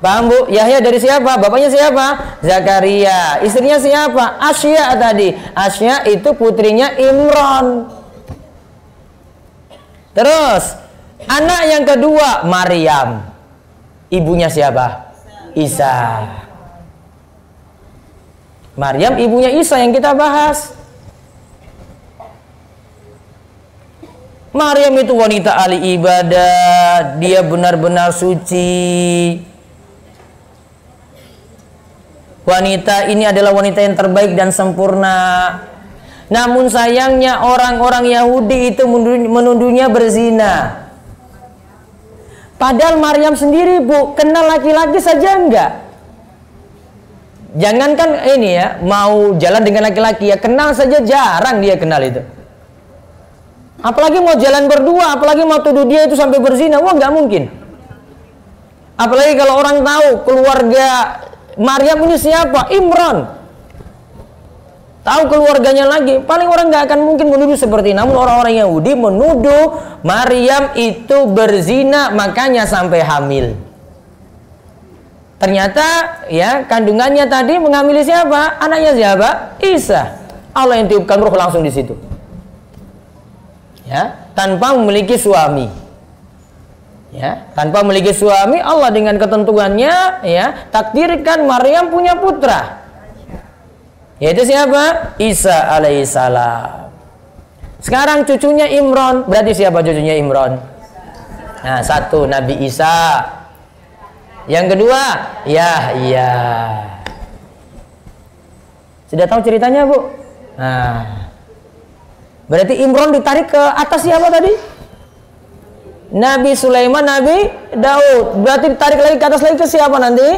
Speaker 2: Paham, Bu? Yahya dari siapa? Bapaknya siapa? Zakaria. Istrinya siapa? Asya tadi. Asya itu putrinya Imran. Terus anak yang kedua Maryam. Ibunya siapa? Isa. Maryam ibunya Isa yang kita bahas. Maryam itu wanita ahli ibadah, dia benar-benar suci. Wanita ini adalah wanita yang terbaik dan sempurna. Namun sayangnya orang-orang Yahudi itu menuduhnya berzina. Padahal Maryam sendiri, Bu, kenal laki-laki saja enggak. Jangankan ini ya, mau jalan dengan laki-laki ya, kenal saja jarang dia kenal itu. Apalagi mau jalan berdua, apalagi mau tuduh dia itu sampai berzina, wah nggak mungkin. Apalagi kalau orang tahu keluarga Maryam ini siapa, Imran. Tahu keluarganya lagi, paling orang nggak akan mungkin menuduh seperti ini. Namun orang-orang Yahudi menuduh Maryam itu berzina, makanya sampai hamil. Ternyata ya kandungannya tadi menghamili siapa? Anaknya siapa? Isa. Allah yang tiupkan ruh langsung di situ. Ya, tanpa memiliki suami. Ya, tanpa memiliki suami, Allah dengan ketentuannya ya takdirkan Maryam punya putra. Yaitu siapa? Isa alaihissalam. Sekarang cucunya Imran. Berarti siapa cucunya Imran? Nah, 1 Nabi Isa. Yang kedua Yahya. Sudah tahu ceritanya, Bu? Nah, berarti Imran ditarik ke atas siapa tadi? Nabi Sulaiman, Nabi Daud. Berarti ditarik lagi ke atas lagi ke siapa nanti?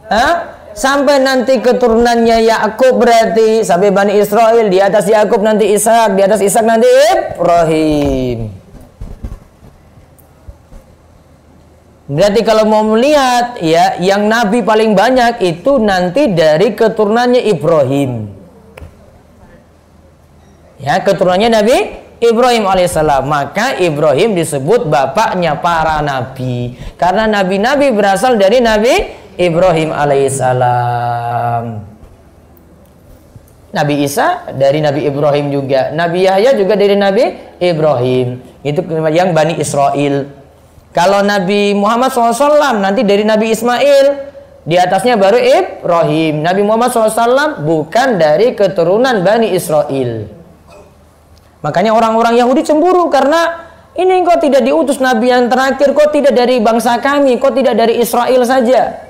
Speaker 2: Hah? Sampai nanti keturunannya Yakub, berarti sampai Bani Israel, di atas Yakub nanti Ishak, di atas Ishak nanti Ibrahim. Berarti kalau mau melihat ya, yang nabi paling banyak itu nanti dari keturunannya Ibrahim. Ya, keturunannya Nabi Ibrahim alaihissalam. Maka Ibrahim disebut bapaknya para nabi, karena nabi-nabi berasal dari Nabi Ibrahim alaihissalam. Nabi Isa dari Nabi Ibrahim juga. Nabi Yahya juga dari Nabi Ibrahim. Itu yang Bani Israel. Kalau Nabi Muhammad SAW nanti dari Nabi Ismail. Di atasnya baru Ibrahim. Nabi Muhammad SAW bukan dari keturunan Bani Israel. Makanya orang-orang Yahudi cemburu karena ini kok tidak diutus Nabi yang terakhir, kok tidak dari bangsa kami, kok tidak dari Israel saja.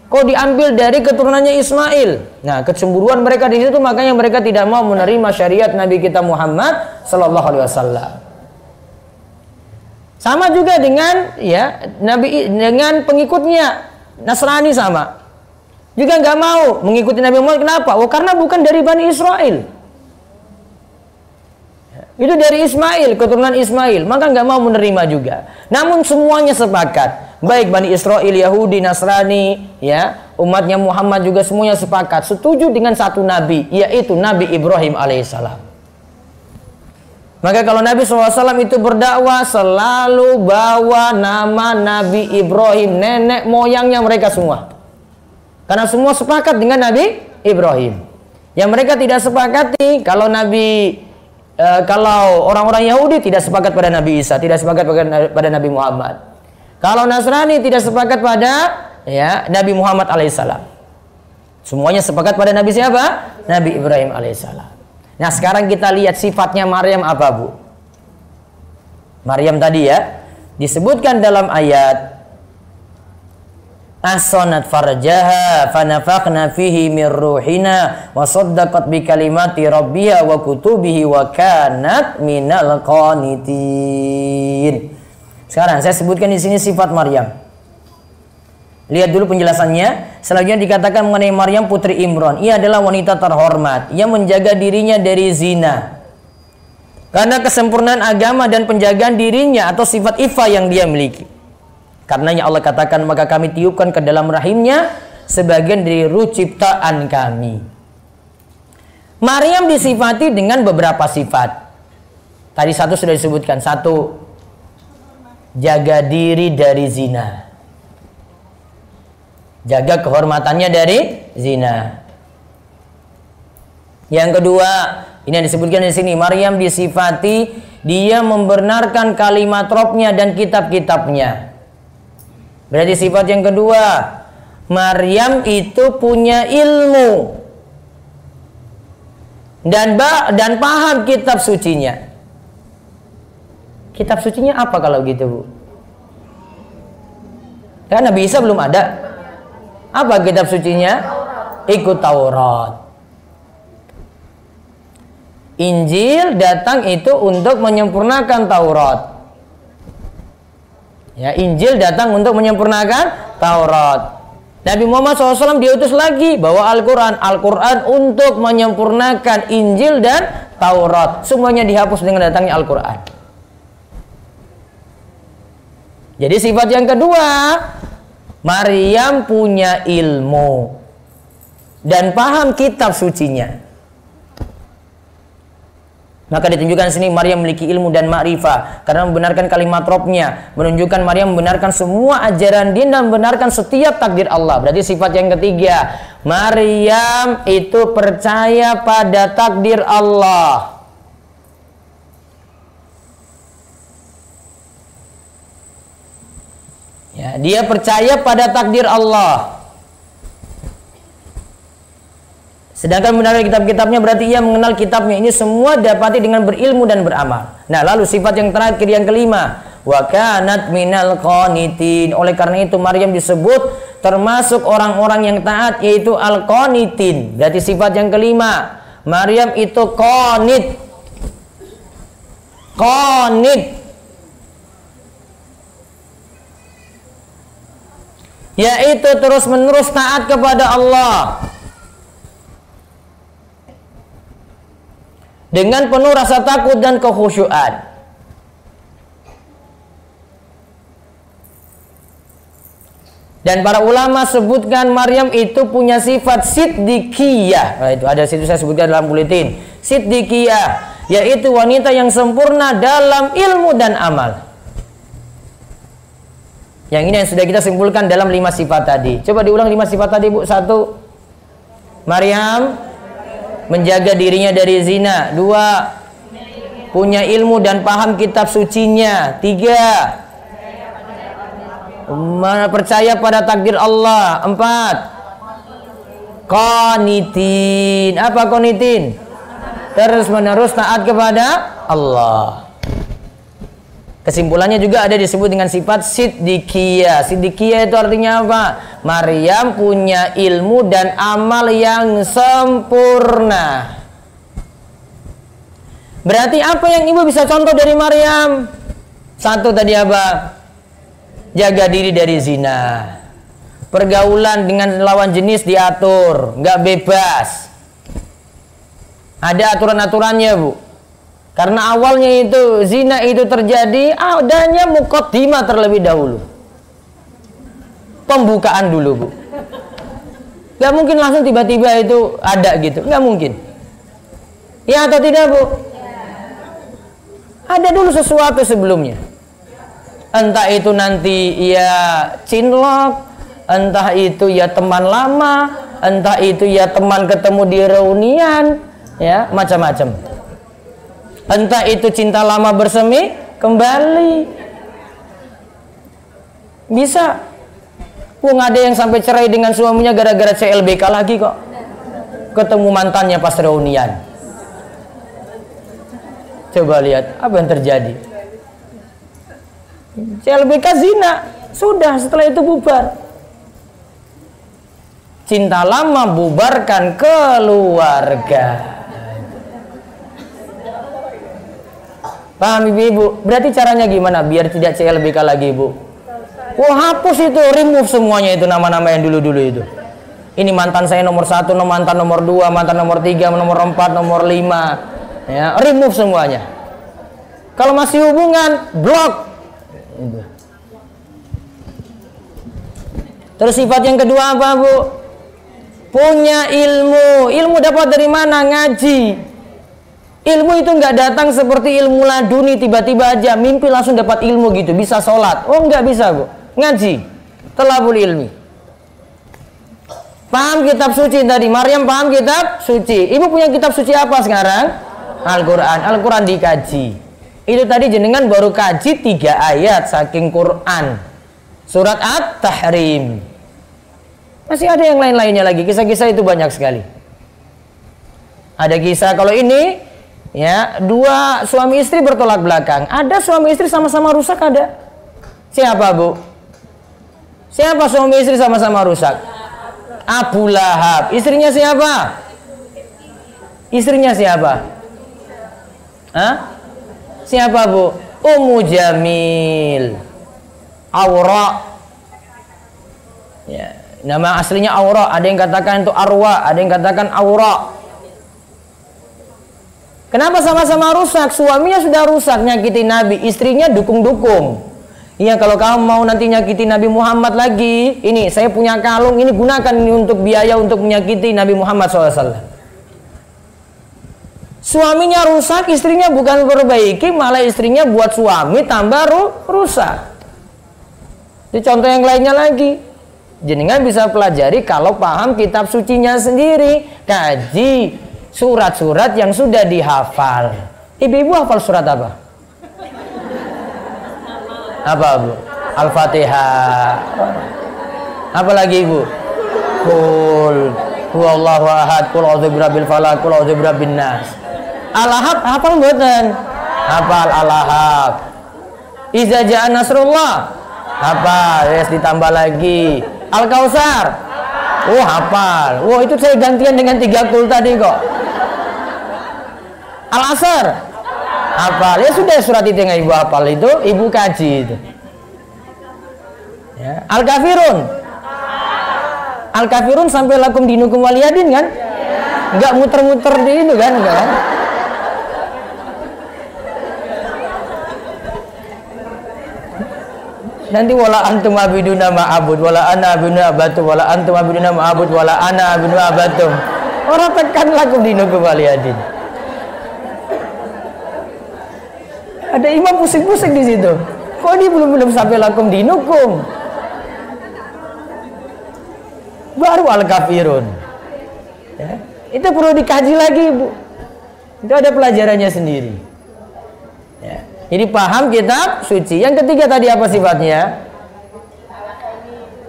Speaker 2: Kok diambil dari keturunannya Ismail? Nah, kecemburuan mereka di situ, makanya mereka tidak mau menerima syariat Nabi kita Muhammad sallallahu alaihi wasallam. Sama juga dengan ya Nabi, dengan pengikutnya Nasrani sama. Juga nggak mau mengikuti Nabi Muhammad. Kenapa? Oh, karena bukan dari Bani Israel. Itu dari Ismail, keturunan Ismail. Maka nggak mau menerima juga. Namun semuanya sepakat. Baik Bani Israel, Yahudi, Nasrani, ya, umatnya Muhammad juga semuanya sepakat. Setuju dengan satu Nabi, yaitu Nabi Ibrahim alaihissalam. Maka kalau Nabi SAW itu berdakwah selalu bawa nama Nabi Ibrahim, nenek moyangnya mereka semua. Karena semua sepakat dengan Nabi Ibrahim. Yang mereka tidak sepakati kalau kalau orang-orang Yahudi tidak sepakat pada Nabi Isa, tidak sepakat pada Nabi Muhammad. Kalau Nasrani tidak sepakat pada ya Nabi Muhammad alaihissalam. Semuanya sepakat pada Nabi siapa? Nabi Ibrahim alaihissalam. Nah sekarang kita lihat sifatnya Maryam apa bu? Maryam tadi ya disebutkan dalam ayat As-sonat farjaha fanafakhna fihi min ruhina wa saddaqat bi kalimati rabbiha wa kutubihi wa kanat minal qanitin. Sekarang saya sebutkan di sini sifat Maryam. Lihat dulu penjelasannya. Selanjutnya dikatakan mengenai Maryam putri Imran. Ia adalah wanita terhormat yang menjaga dirinya dari zina. Karena kesempurnaan agama dan penjagaan dirinya atau sifat iffah yang dia miliki. Karenanya Allah katakan maka kami tiupkan ke dalam rahimnya sebagian dari ruh ciptaan kami. Maryam disifati dengan beberapa sifat. Tadi satu sudah disebutkan. Satu, jaga diri dari zina. Jaga kehormatannya dari zina. Yang kedua, ini yang disebutkan di sini, Maryam disifati dia membenarkan kalimat Rabbnya dan kitab-kitabnya. Berarti sifat yang kedua, Maryam itu punya ilmu dan paham kitab sucinya. Kitab sucinya apa kalau gitu bu? Kan Nabi Isa belum ada. Apa kitab sucinya? Ikut Taurat. Injil datang itu untuk menyempurnakan Taurat. Ya, Injil datang untuk menyempurnakan Taurat. Nabi Muhammad SAW diutus lagi bawa Al-Quran untuk menyempurnakan Injil dan Taurat. Semuanya dihapus dengan datangnya Al-Quran. Jadi sifat yang kedua, Maryam punya ilmu dan paham kitab sucinya. Maka ditunjukkan di sini Maryam memiliki ilmu dan ma'rifah karena membenarkan kalimat Rabbnya, menunjukkan Maryam membenarkan semua ajaran din dan membenarkan setiap takdir Allah. Berarti sifat yang ketiga, Maryam itu percaya pada takdir Allah. Ya, dia percaya pada takdir Allah. Sedangkan mengenal kitab-kitabnya berarti ia mengenal kitabnya. Ini semua dapati dengan berilmu dan beramal. Nah, lalu sifat yang terakhir yang kelima, wa kanat minal qanitin. Oleh karena itu Maryam disebut termasuk orang-orang yang taat, yaitu al-qanitin. Berarti sifat yang kelima, Maryam itu qanit. Qanit. Yaitu terus-menerus taat kepada Allah dengan penuh rasa takut dan kekhusyuan. Dan para ulama sebutkan Maryam itu punya sifat siddiqiyah. Nah, itu ada situ saya sebutkan dalam buletin. Siddiqiyah yaitu wanita yang sempurna dalam ilmu dan amal. Yang ini yang sudah kita simpulkan dalam 5 sifat tadi. Coba diulang 5 sifat tadi, Bu. 1, Maryam menjaga dirinya dari zina. 2, punya ilmu dan paham kitab sucinya. 3, percaya pada takdir Allah. 4, qanitin. Apa qanitin? Terus menerus taat kepada Allah. Kesimpulannya juga ada disebut dengan sifat siddiqiyah. Siddiqiyah itu artinya apa? Maryam punya ilmu dan amal yang sempurna. Berarti apa yang ibu bisa contoh dari Maryam? Satu tadi apa? Jaga diri dari zina. Pergaulan dengan lawan jenis diatur, nggak bebas. Ada aturan-aturannya, Bu. Karena awalnya itu zina itu terjadi adanya muqaddimah terlebih dahulu. Pembukaan dulu, Bu. Nggak mungkin langsung tiba-tiba itu ada gitu, nggak mungkin. Ya atau tidak, Bu? Ada dulu sesuatu sebelumnya. Entah itu nanti ya cinlok, entah itu ya teman lama, entah itu ya teman ketemu di reunian, ya macam-macam. Entah itu cinta lama bersemi kembali. Bisa. Wong ada yang sampai cerai dengan suaminya gara-gara CLBK lagi kok. Ketemu mantannya pas reunian. Coba lihat apa yang terjadi. CLBK zina. Sudah, setelah itu bubar. Cinta lama bubarkan keluarga. Paham ibu-ibu? Berarti caranya gimana biar tidak CLBK lagi, Bu? Wah, hapus itu, remove semuanya itu nama-nama yang dulu-dulu itu. Ini mantan saya nomor 1, mantan nomor 2, mantan nomor 3, nomor 4, nomor 5. Ya, remove semuanya. Kalau masih hubungan, blok. Terus sifat yang kedua apa, Bu? Punya ilmu. Ilmu dapat dari mana? Ngaji. Ilmu itu nggak datang seperti ilmu laduni, tiba-tiba aja mimpi langsung dapat ilmu gitu, bisa sholat. Oh, nggak bisa, Bu. Ngaji. Thalabul ilmi. Paham kitab suci tadi? Maryam paham kitab suci. Ibu punya kitab suci apa sekarang? Al-Quran. Al-Quran dikaji. Itu tadi jenengan baru kaji 3 ayat saking Quran. Surat At-Tahrim. Masih ada yang lain-lainnya lagi. Kisah-kisah itu banyak sekali. Ada kisah kalau ini ya, 2 suami istri bertolak belakang. Ada suami istri sama-sama rusak ada. Siapa, Bu? Siapa suami istri sama-sama rusak? Abu Lahab. Istrinya siapa? Istrinya siapa? Hah? Siapa, Bu? Ummu Jamil. Aura. Ya, nama aslinya Aura. Ada yang katakan itu Arwa, ada yang katakan Aura. Kenapa sama-sama rusak? Suaminya sudah rusak, nyakitin Nabi, istrinya dukung-dukung. Iya, kalau kamu mau nanti nyakiti Nabi Muhammad lagi, ini saya punya kalung, ini gunakan ini untuk biaya untuk menyakiti Nabi Muhammad SAW. Suaminya rusak, istrinya bukan perbaiki, malah istrinya buat suami tambah rusak. Itu contoh yang lainnya lagi. Jenengan bisa pelajari kalau paham kitab sucinya sendiri, kaji surat-surat yang sudah dihafal. Ibu-ibu hafal surat apa? Apa, Bu? Al-Fatihah. Apa lagi, Bu? Qul huwallahu ahad, qul a'udzu birabbil falaq, qul a'udzu birabbin nas. Al-Ahad hafal mboten? Hafal Al-Ahad. Iza ja'a nasrullah. Hafal, yes, ditambah lagi. Al-Kautsar. Oh, hafal. Wah, itu saya gantian dengan 3 qul tadi kok. Al-Asr. Hafal. Ya sudah, surat itu yang ibu hafal itu ibu kaji itu. Ya. Al-Kafirun. Al-Kafirun sampai lakum dinukum waliyadin kan? Enggak muter-muter di itu kan, enggak kan? Nanti wala antum abiduna ma'abud wala ana abiduna abatum wala antum abiduna ma'abud wala ana abiduna abatum. Orang tekan lakum dinukum waliyadin. Ada imam pusing-pusing di situ. Kok dia belum sampai lakum dinukum? Baru al-kafirun. Ya, itu perlu dikaji lagi, Bu. Itu ada pelajarannya sendiri. Ya, jadi paham kitab suci. Yang ketiga tadi apa sifatnya?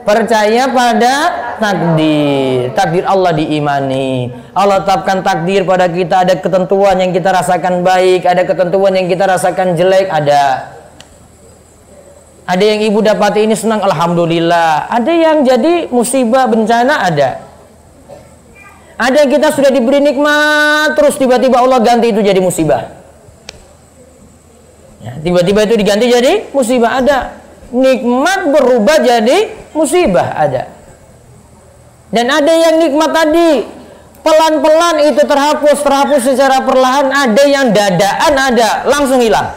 Speaker 2: Percaya pada takdir. Takdir Allah diimani. Allah tetapkan takdir pada kita. Ada ketentuan yang kita rasakan baik, ada ketentuan yang kita rasakan jelek, ada. Ada yang ibu dapati ini senang, alhamdulillah. Ada yang jadi musibah, bencana, ada. Ada yang kita sudah diberi nikmat, terus tiba-tiba Allah ganti itu jadi musibah. Ya, tiba-tiba itu diganti jadi musibah, ada. Nikmat berubah jadi musibah, ada. Dan ada yang nikmat tadi pelan-pelan itu terhapus secara perlahan, ada yang dadaan, ada langsung hilang.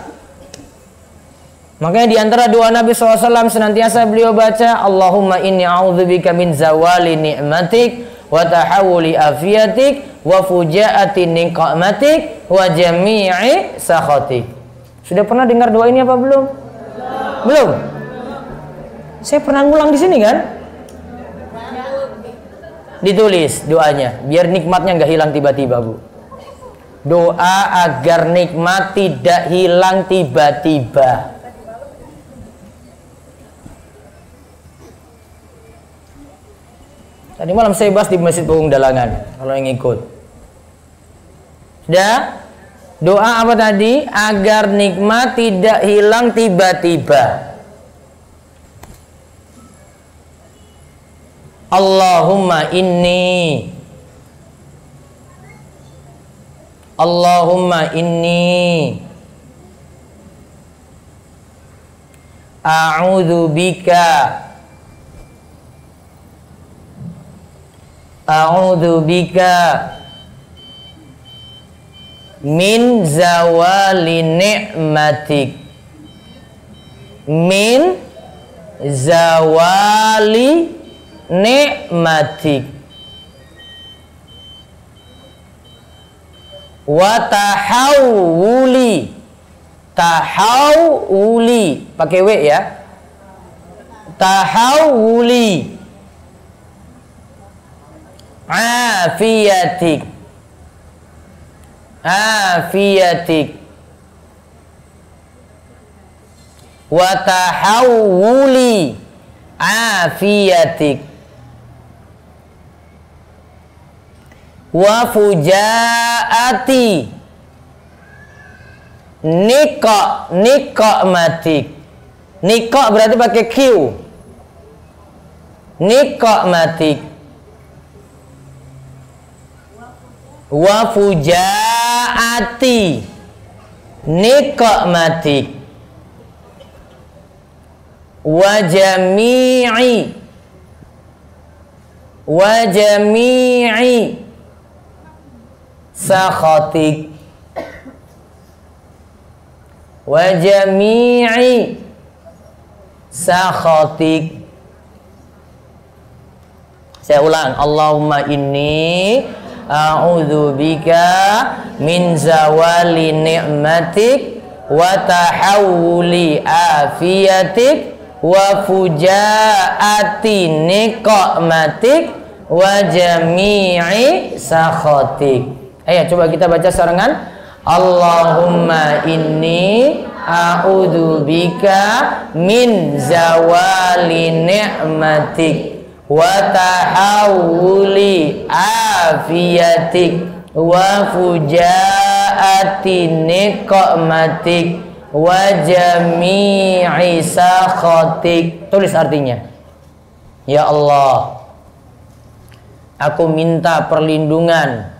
Speaker 2: Makanya di antara doa Nabi SAW senantiasa beliau baca, Allahumma inni a'udzubika min zawali ni'matik wa tahawuli afiatik wa fujaati niqmatik wa jami'i sakhatik. Sudah pernah dengar doa ini apa belum? Belum. Saya pernah ngulang di sini kan? Ditulis doanya biar nikmatnya nggak hilang tiba-tiba, Bu. Doa agar nikmat tidak hilang tiba-tiba. Tadi malam saya bahas di Masjid Punggung Dalangan, kalau yang ikut. Sudah? Doa apa tadi? Agar nikmat tidak hilang tiba-tiba. Allahumma inni a'udzu bika min zawali ni'matik, min zawali ni'matik wa tahawuli pakai w ya, tahawuli afiatik wa tahawuli afiatik wa fujaati niqmatik. Niqa berarti pakai Q. Niqmatik wa fujaati niqmatik wa jami'i sakhatik wa jami'i sakhatik. Saya ulang, Allahumma inni a'udzubika min zawali ni'matik wa tahawuli afiatik wa fujaati niqmatik wa jami'i sakhatik. Ayo coba kita baca sarangan. Allahumma inni a'udzubika min zawali ni'matik wa tahawuli afiatik wa fujaati niqmatik wa jami'i sakhatik. Tulis artinya. Ya Allah, aku minta perlindungan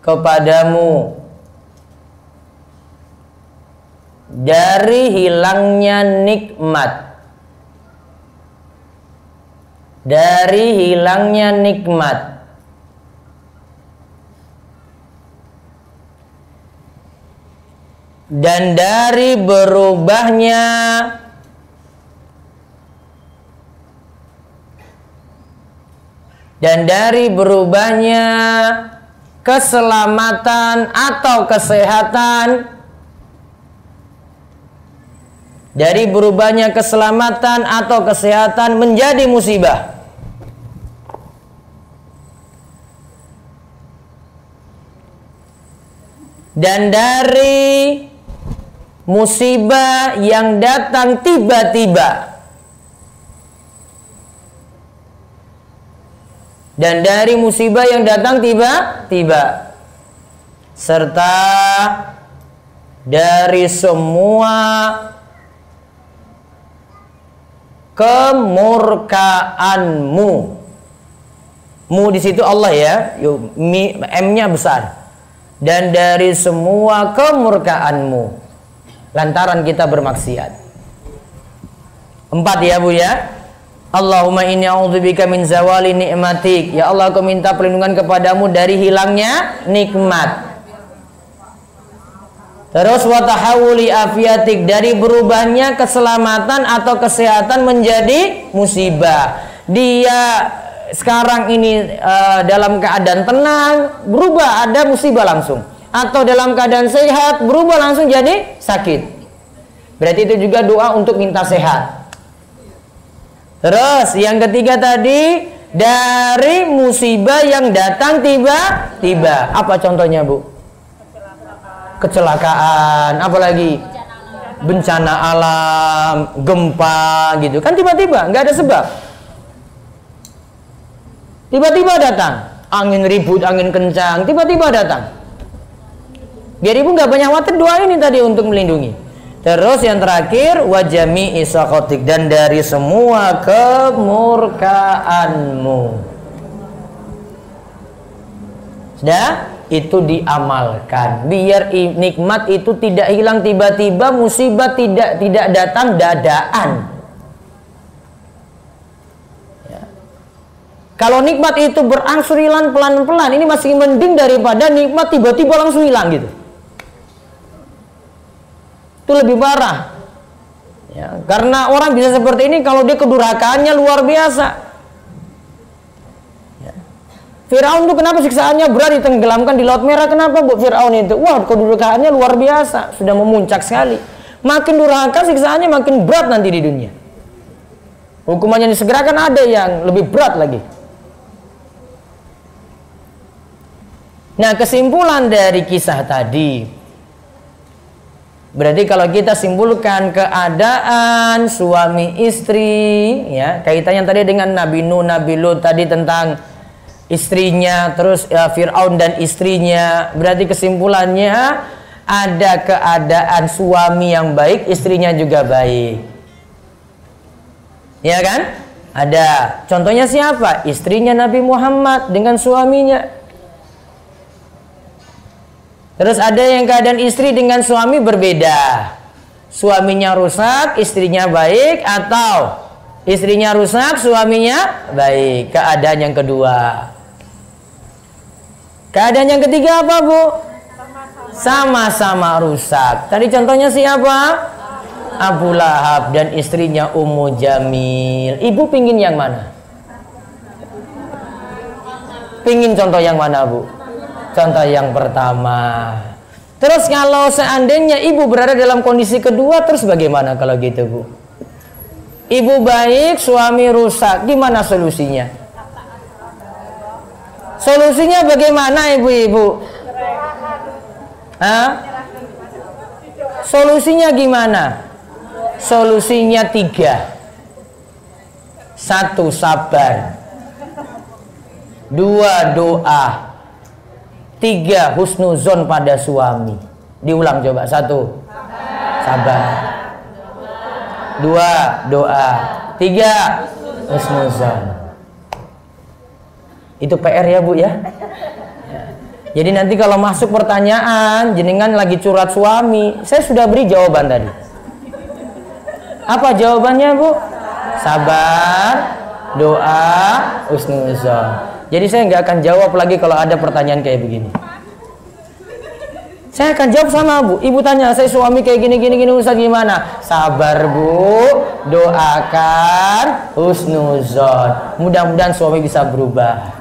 Speaker 2: kepadamu dari hilangnya nikmat, dan dari berubahnya keselamatan atau kesehatan, dari berubahnya keselamatan atau kesehatan menjadi musibah, dan dari musibah yang datang tiba-tiba, serta dari semua kemurkaanmu. Mu di situ Allah ya, M-nya besar. dan dari semua kemurkaanmu lantaran kita bermaksiat. 4 ya Bu ya. Allahumma inni a'udzubika min zawali ni'matik. Ya Allah, aku minta perlindungan kepadamu dari hilangnya nikmat. Terus wa tahawuli afiatik, dari berubahnya keselamatan atau kesehatan menjadi musibah. Dia sekarang ini dalam keadaan tenang, berubah ada musibah langsung. Atau dalam keadaan sehat, berubah langsung jadi sakit. Berarti itu juga doa untuk minta sehat. Terus yang ketiga tadi, dari musibah yang datang tiba-tiba. Apa contohnya Bu? Kecelakaan, apalagi bencana alam, gempa gitu. Kan tiba-tiba, nggak ada sebab. Tiba-tiba datang, angin ribut, angin kencang, tiba-tiba datang. Biar Ibu nggak banyak khawatir, doa ini tadi untuk melindungi. Terus yang terakhir, wajami isakotik, dan dari semua kemurkaanmu. Sudah? Itu diamalkan. Biar nikmat itu tidak hilang tiba-tiba, musibah tidak datang dadaan. Ya. Kalau nikmat itu berangsur hilang pelan-pelan, ini masih mending daripada nikmat tiba-tiba langsung hilang gitu. Itu lebih parah ya, karena orang bisa seperti ini kalau dia kedurhakaannya luar biasa ya. Firaun itu kenapa siksaannya berat, ditenggelamkan di Laut Merah? Kenapa Bu Firaun itu? Wah, kedurhakaannya luar biasa, sudah memuncak sekali. Makin durhaka siksaannya makin berat nanti di dunia. Hukumannya disegerakan, ada yang lebih berat lagi. Nah, kesimpulan dari kisah tadi, berarti kalau kita simpulkan keadaan suami istri, ya kaitannya tadi dengan Nabi Nuh, Nabi Lut tadi tentang istrinya, terus Fir'aun dan istrinya. Berarti kesimpulannya ada keadaan suami yang baik, istrinya juga baik. Ya kan? Ada. Contohnya siapa? Istrinya Nabi Muhammad dengan suaminya. Terus ada yang keadaan istri dengan suami berbeda. Suaminya rusak, istrinya baik, atau istrinya rusak, suaminya baik. Keadaan yang kedua. Keadaan yang ketiga apa Bu? Sama-sama rusak. Tadi contohnya siapa? Abu Lahab dan istrinya Ummu Jamil. Ibu pingin yang mana? Pingin contoh yang mana Bu? Contoh yang pertama. Terus kalau seandainya ibu berada dalam kondisi kedua, terus bagaimana kalau gitu Bu? Ibu baik, suami rusak, gimana solusinya? Solusinya bagaimana ibu-ibu? Hah? Solusinya gimana? Solusinya 3. 1, sabar. 2, doa. 3, husnuzon pada suami. Diulang coba. 1, sabar. 2, doa. 3, husnuzon. Itu PR ya Bu ya. Jadi nanti kalau masuk pertanyaan, jenengan lagi curhat suami, saya sudah beri jawaban tadi. Apa jawabannya Bu? Sabar, doa, husnuzon. Jadi saya nggak akan jawab lagi kalau ada pertanyaan kayak begini. Saya akan jawab sama Bu. Ibu tanya, saya suami kayak gini Ustaz gimana? Sabar Bu, doakan, husnuzon. Mudah-mudahan suami bisa berubah.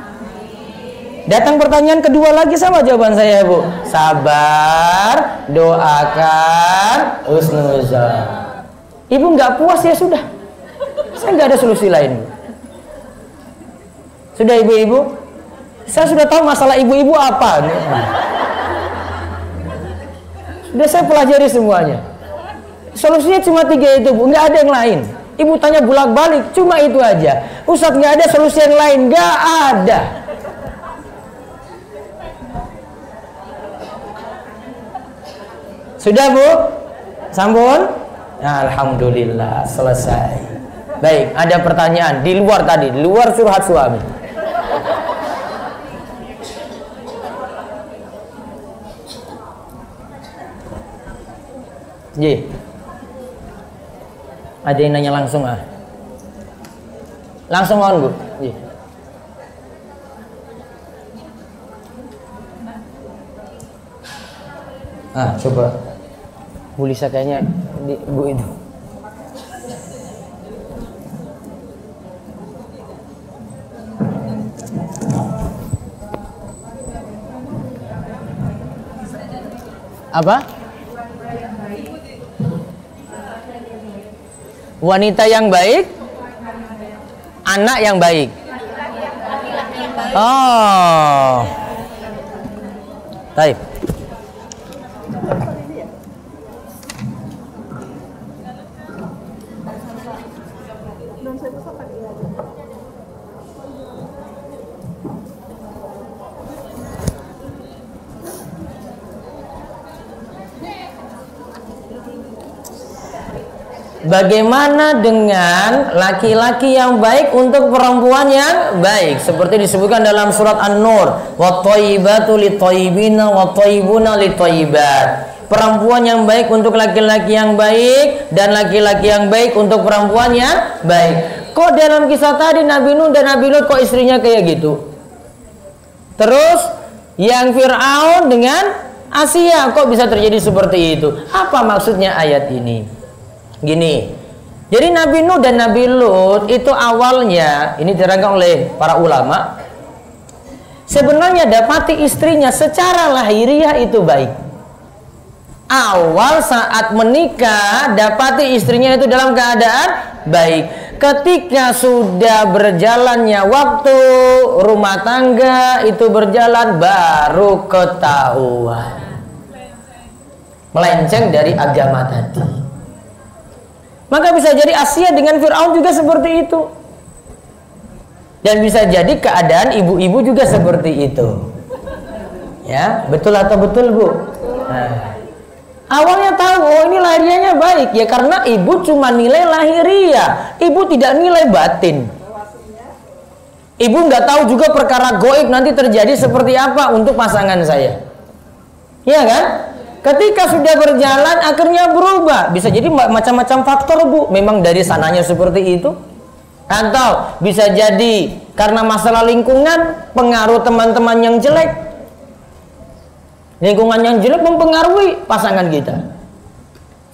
Speaker 2: Datang pertanyaan kedua lagi sama jawaban saya Bu. Sabar, doakan, husnuzon. Ibu nggak puas ya sudah. Saya nggak ada solusi lain Bu. Sudah ibu-ibu, saya sudah tahu masalah ibu-ibu apa. Sudah saya pelajari semuanya. Solusinya cuma 3 itu Bu, nggak ada yang lain. Ibu tanya bolak-balik, cuma itu aja. Ustadz nggak ada solusi yang lain, nggak ada. Sudah Bu? Sambung? Alhamdulillah, selesai. Baik, ada pertanyaan di luar tadi, di luar curhat suami. Ji. Ada yang nanya langsung ah. Langsung mohon Bu. Ji. Coba. Bu Lisa kayaknya di Bu itu. Apa? Wanita yang baik, anak yang baik. Oh, baik. Bagaimana dengan laki-laki yang baik untuk perempuan yang baik? Seperti disebutkan dalam surat An-Nur, wat-thayyibatu lit-thayyibina wat-thayyibuna lit-thayyibat. Perempuan yang baik untuk laki-laki yang baik dan laki-laki yang baik untuk perempuan yang baik. Kok dalam kisah tadi Nabi Nuh dan Nabi Lut kok istrinya kayak gitu? Terus yang Fir'aun dengan Asia kok bisa terjadi seperti itu? Apa maksudnya ayat ini? Gini, jadi Nabi Nuh dan Nabi Lut itu awalnya, ini diterangkan oleh para ulama, sebenarnya dapati istrinya secara lahiriah itu baik. Awal saat menikah dapati istrinya itu dalam keadaan baik. Ketika sudah berjalannya waktu, rumah tangga itu berjalan, baru ketahuan melenceng dari agama tadi. Maka bisa jadi Asia dengan Fir'aun juga seperti itu. Dan bisa jadi keadaan ibu-ibu juga seperti itu. Ya, betul atau betul, Bu? Nah, awalnya tahu, oh ini lahiriahnya baik. Ya karena ibu cuma nilai lahiriah. Ibu tidak nilai batin. Ibu nggak tahu juga perkara goib nanti terjadi seperti apa untuk pasangan saya. Iya kan? Ketika sudah berjalan akhirnya berubah. Bisa jadi macam-macam faktor, Bu. Memang dari sananya seperti itu. Atau bisa jadi karena masalah lingkungan, pengaruh teman-teman yang jelek. Lingkungan yang jelek mempengaruhi pasangan kita.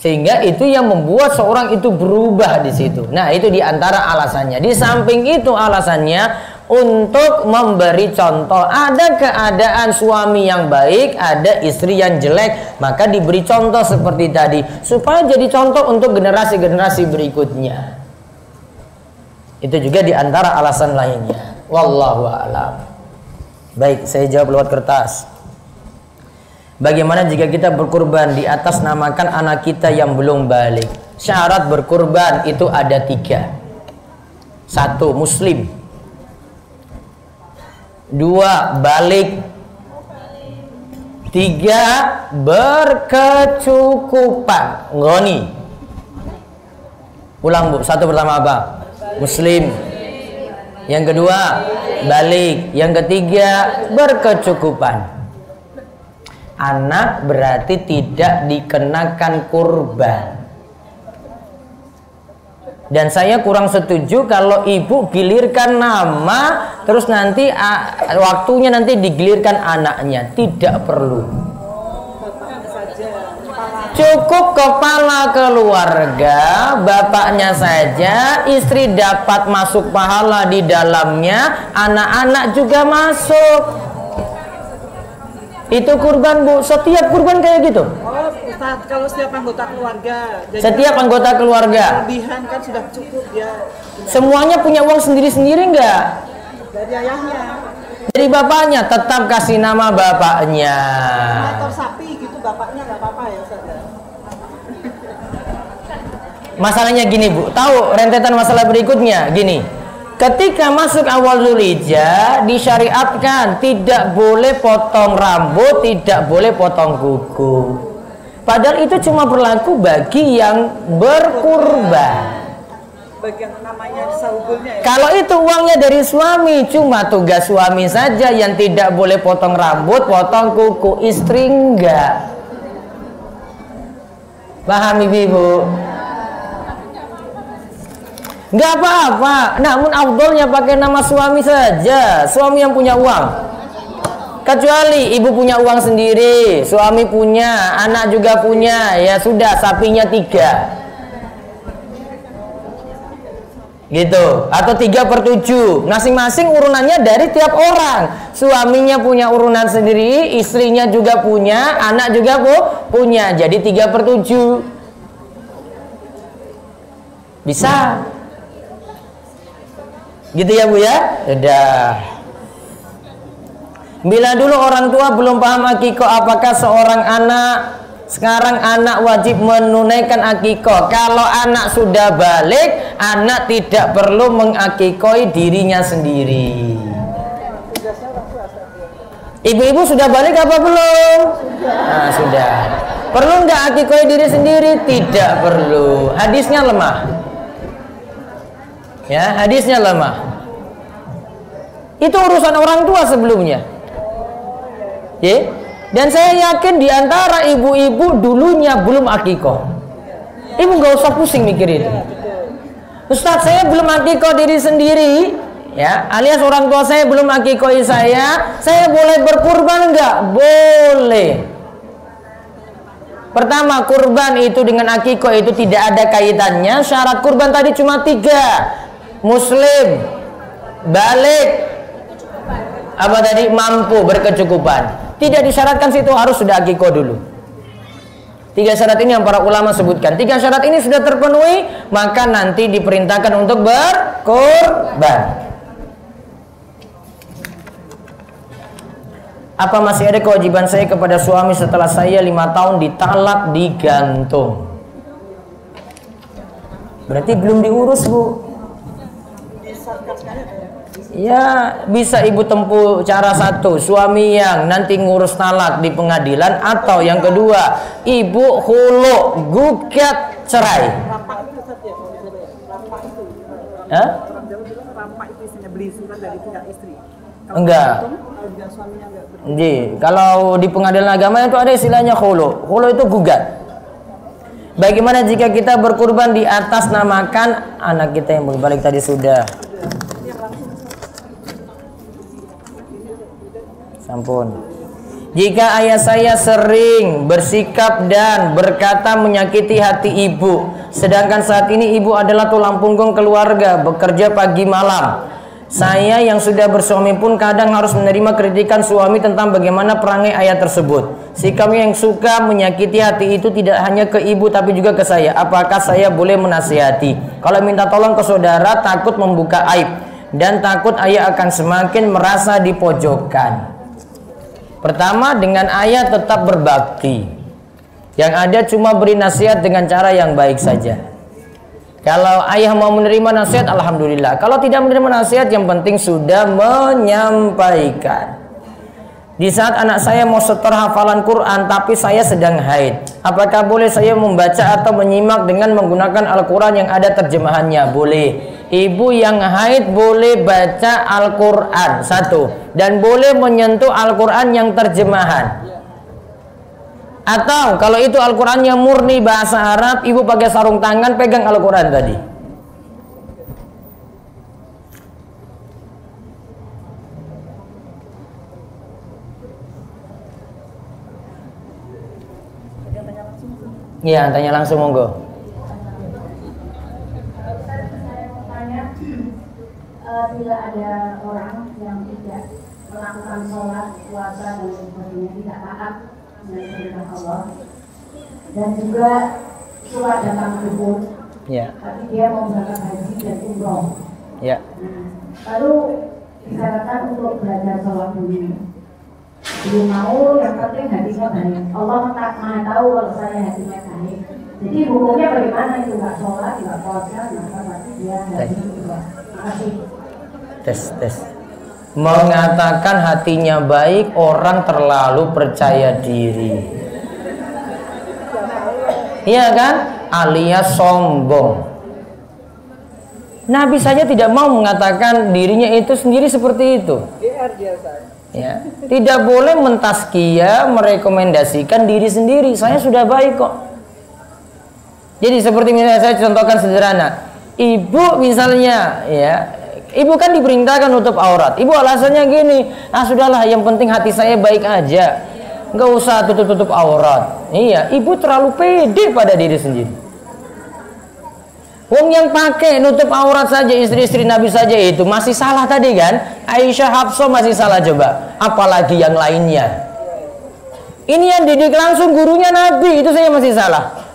Speaker 2: Sehingga itu yang membuat seorang itu berubah di situ. Nah, itu diantara alasannya. Di samping itu alasannya untuk memberi contoh. Ada keadaan suami yang baik, ada istri yang jelek, maka diberi contoh seperti tadi supaya jadi contoh untuk generasi-generasi berikutnya. Itu juga diantara alasan lainnya. Wallahu a'lam. Baik, saya jawab lewat kertas. Bagaimana jika kita berkurban di atas namakan anak kita yang belum balik? Syarat berkurban itu ada 3. 1. Muslim. 2. Balik. 3. Berkecukupan. Ngoni. Ulang, Bu. 1 pertama apa? Muslim. Yang kedua balik. Yang ketiga berkecukupan. Anak berarti tidak dikenakan kurban. Dan saya kurang setuju kalau ibu gilirkan nama terus nanti waktunya nanti digilirkan anaknya. Tidak perlu. Cukup kepala keluarga, bapaknya saja, istri dapat masuk pahala di dalamnya, anak-anak juga masuk. Itu kurban, Bu. Setiap kurban kayak gitu.
Speaker 3: Oh, Ustaz, kalau setiap anggota keluarga. Jadi
Speaker 2: setiap anggota keluarga.
Speaker 3: Kelebihan kan sudah cukup ya.
Speaker 2: Semuanya punya uang sendiri-sendiri enggak?
Speaker 3: Dari ayahnya.
Speaker 2: Dari bapaknya, tetap kasih nama bapaknya.
Speaker 3: Atau sapi gitu bapaknya nggak apa-apa ya, Ustaz.
Speaker 2: Masalahnya gini, Bu. Tahu rentetan masalah berikutnya? Gini. Ketika masuk awal Dzulhijjah disyariatkan tidak boleh potong rambut, tidak boleh potong kuku. Padahal itu cuma berlaku bagi yang berkurban.
Speaker 3: Bagian namanya saubulnya ya.
Speaker 2: Kalau itu uangnya dari suami, cuma tugas suami saja yang tidak boleh potong rambut, potong kuku. Istri enggak. Paham ibu? Nggak apa-apa, namun afdolnya pakai nama suami saja, suami yang punya uang. Kecuali ibu punya uang sendiri, suami punya, anak juga punya, ya sudah, sapinya 3 gitu, atau 3/7, masing-masing urunannya dari tiap orang. Suaminya punya urunan sendiri, istrinya juga punya, anak juga punya, jadi 3/7 bisa gitu ya Bu ya. Sudah. Bila dulu orang tua belum paham akikah, apakah seorang anak sekarang anak wajib menunaikan akikah? Kalau anak sudah balik, anak tidak perlu mengakikoi dirinya sendiri. Ibu-ibu sudah balik apa belum? Nah, sudah. Perlu nggak akikoi diri sendiri? Tidak perlu. Hadisnya lemah. Ya, hadisnya lemah. Itu urusan orang tua sebelumnya. Ya. Dan saya yakin di antara ibu-ibu dulunya belum akikoh. Ibu nggak usah pusing mikir itu. Ustadz, saya belum akikoh diri sendiri, ya, alias orang tua saya belum akikohi saya boleh berkurban nggak? Boleh. Pertama, kurban itu dengan akikoh itu tidak ada kaitannya. Syarat kurban tadi cuma 3. Muslim, balik, apa tadi, mampu, berkecukupan. Tidak disyaratkan situ harus sudah akikoh dulu. 3 syarat ini yang para ulama sebutkan. 3 syarat ini sudah terpenuhi, maka nanti diperintahkan untuk berkurban. Apa masih ada kewajiban saya kepada suami setelah saya 5 tahun ditalak, digantung? Berarti belum diurus, Bu. Ya, bisa ibu tempuh cara satu, suami yang nanti ngurus talak di pengadilan, atau yang kedua, ibu hulu, gugat cerai. Hah? Enggak. Jadi, kalau di pengadilan agama itu ada istilahnya hulu. Hulu itu gugat. Bagaimana jika kita berkurban di atas namakan anak kita yang berbalik tadi sudah? Ampun. Jika ayah saya sering bersikap dan berkata menyakiti hati ibu, sedangkan saat ini ibu adalah tulang punggung keluarga, bekerja pagi malam. Saya yang sudah bersuami pun kadang harus menerima kritikan suami tentang bagaimana perangai ayah tersebut. Sikap yang suka menyakiti hati itu tidak hanya ke ibu tapi juga ke saya. Apakah saya boleh menasihati? Kalau minta tolong ke saudara takut membuka aib dan takut ayah akan semakin merasa dipojokkan. Pertama, dengan ayah tetap berbakti. Yang ada cuma beri nasihat dengan cara yang baik saja. Kalau ayah mau menerima nasihat, alhamdulillah. Kalau tidak menerima nasihat, yang penting sudah menyampaikan. Di saat anak saya mau setor hafalan Quran, tapi saya sedang haid, apakah boleh saya membaca atau menyimak dengan menggunakan Al-Quran yang ada terjemahannya? Boleh. Ibu yang haid boleh baca Al-Quran, 1, dan boleh menyentuh Al-Quran yang terjemahan. Atau kalau itu Al-Qurannya murni bahasa Arab, ibu pakai sarung tangan pegang Al-Quran tadi. Iya, tanya langsung monggo.
Speaker 4: Bila ada orang yang tidak melakukan sholat, puasa dan sebagainya, tidak taat dengan perintah Allah, dan juga surat datang kubur, tapi dia mau berangkat haji dan umroh, lalu disyaratkan untuk belajar sholat dulu. Belum mau, yang penting hatinya baik. Allah maha tahu kalau saya hatinya baik. Jadi hukumnya bagaimana itu? Nggak sholat, nggak puasa, maka berarti dia haji juga. Terima kasih.
Speaker 2: Tes. Mengatakan hatinya baik, orang terlalu percaya diri. Iya kan? Alias sombong. Nabi saja tidak mau mengatakan dirinya itu sendiri seperti itu. Ya, tidak boleh mentazkiyah, merekomendasikan diri sendiri. Saya sudah baik kok. Jadi seperti misalnya saya contohkan sederhana, ibu misalnya ya, ibu kan diperintahkan nutup aurat. Ibu alasannya gini, sudahlah, yang penting hati saya baik aja, nggak usah tutup aurat. Iya, ibu terlalu pede pada diri sendiri. Wong yang pakai nutup aurat saja, istri-istri Nabi saja itu masih salah tadi kan? Aisyah, Hafsah masih salah coba, apalagi yang lainnya. Ini yang didik langsung gurunya Nabi, itu saya masih salah.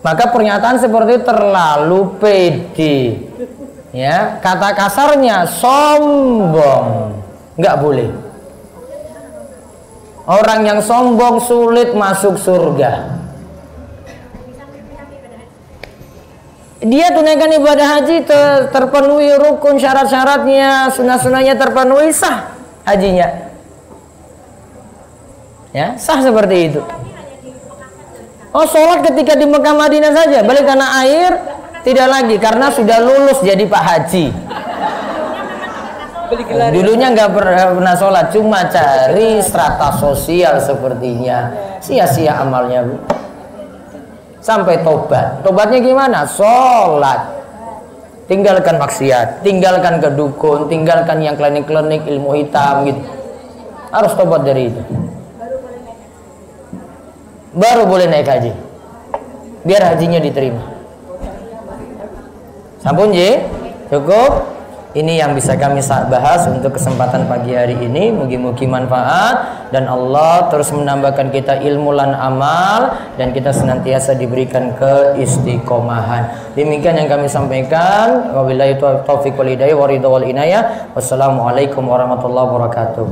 Speaker 2: Maka pernyataan seperti itu terlalu pede. Ya, kata kasarnya sombong, nggak boleh. Orang yang sombong sulit masuk surga. Dia tunaikan ibadah haji, terpenuhi rukun syarat-syaratnya, sunnah-sunnahnya terpenuhi, sah hajinya. Ya, sah seperti itu. Oh, sholat ketika di Mekah Madinah saja, balik karena air tidak lagi, karena sudah lulus jadi Pak Haji. Dulunya nggak pernah sholat, cuma cari strata sosial sepertinya. Sia-sia amalnya, Bu. Sampai tobat. Tobatnya gimana? Sholat. Tinggalkan maksiat, tinggalkan kedukun, tinggalkan yang klinik-klinik ilmu hitam gitu. Harus tobat dari itu. Baru boleh naik haji. Biar hajinya diterima. Sampun Ji? Cukup? Ini yang bisa kami bahas untuk kesempatan pagi hari ini. Mugi-mugi manfaat dan Allah terus menambahkan kita ilmu lan amal, dan kita senantiasa diberikan keistiqomahan. Demikian yang kami sampaikan. Wabillahi taufiq wal hidayah wa ridha wal inayah. Wassalamualaikum warahmatullahi wabarakatuh.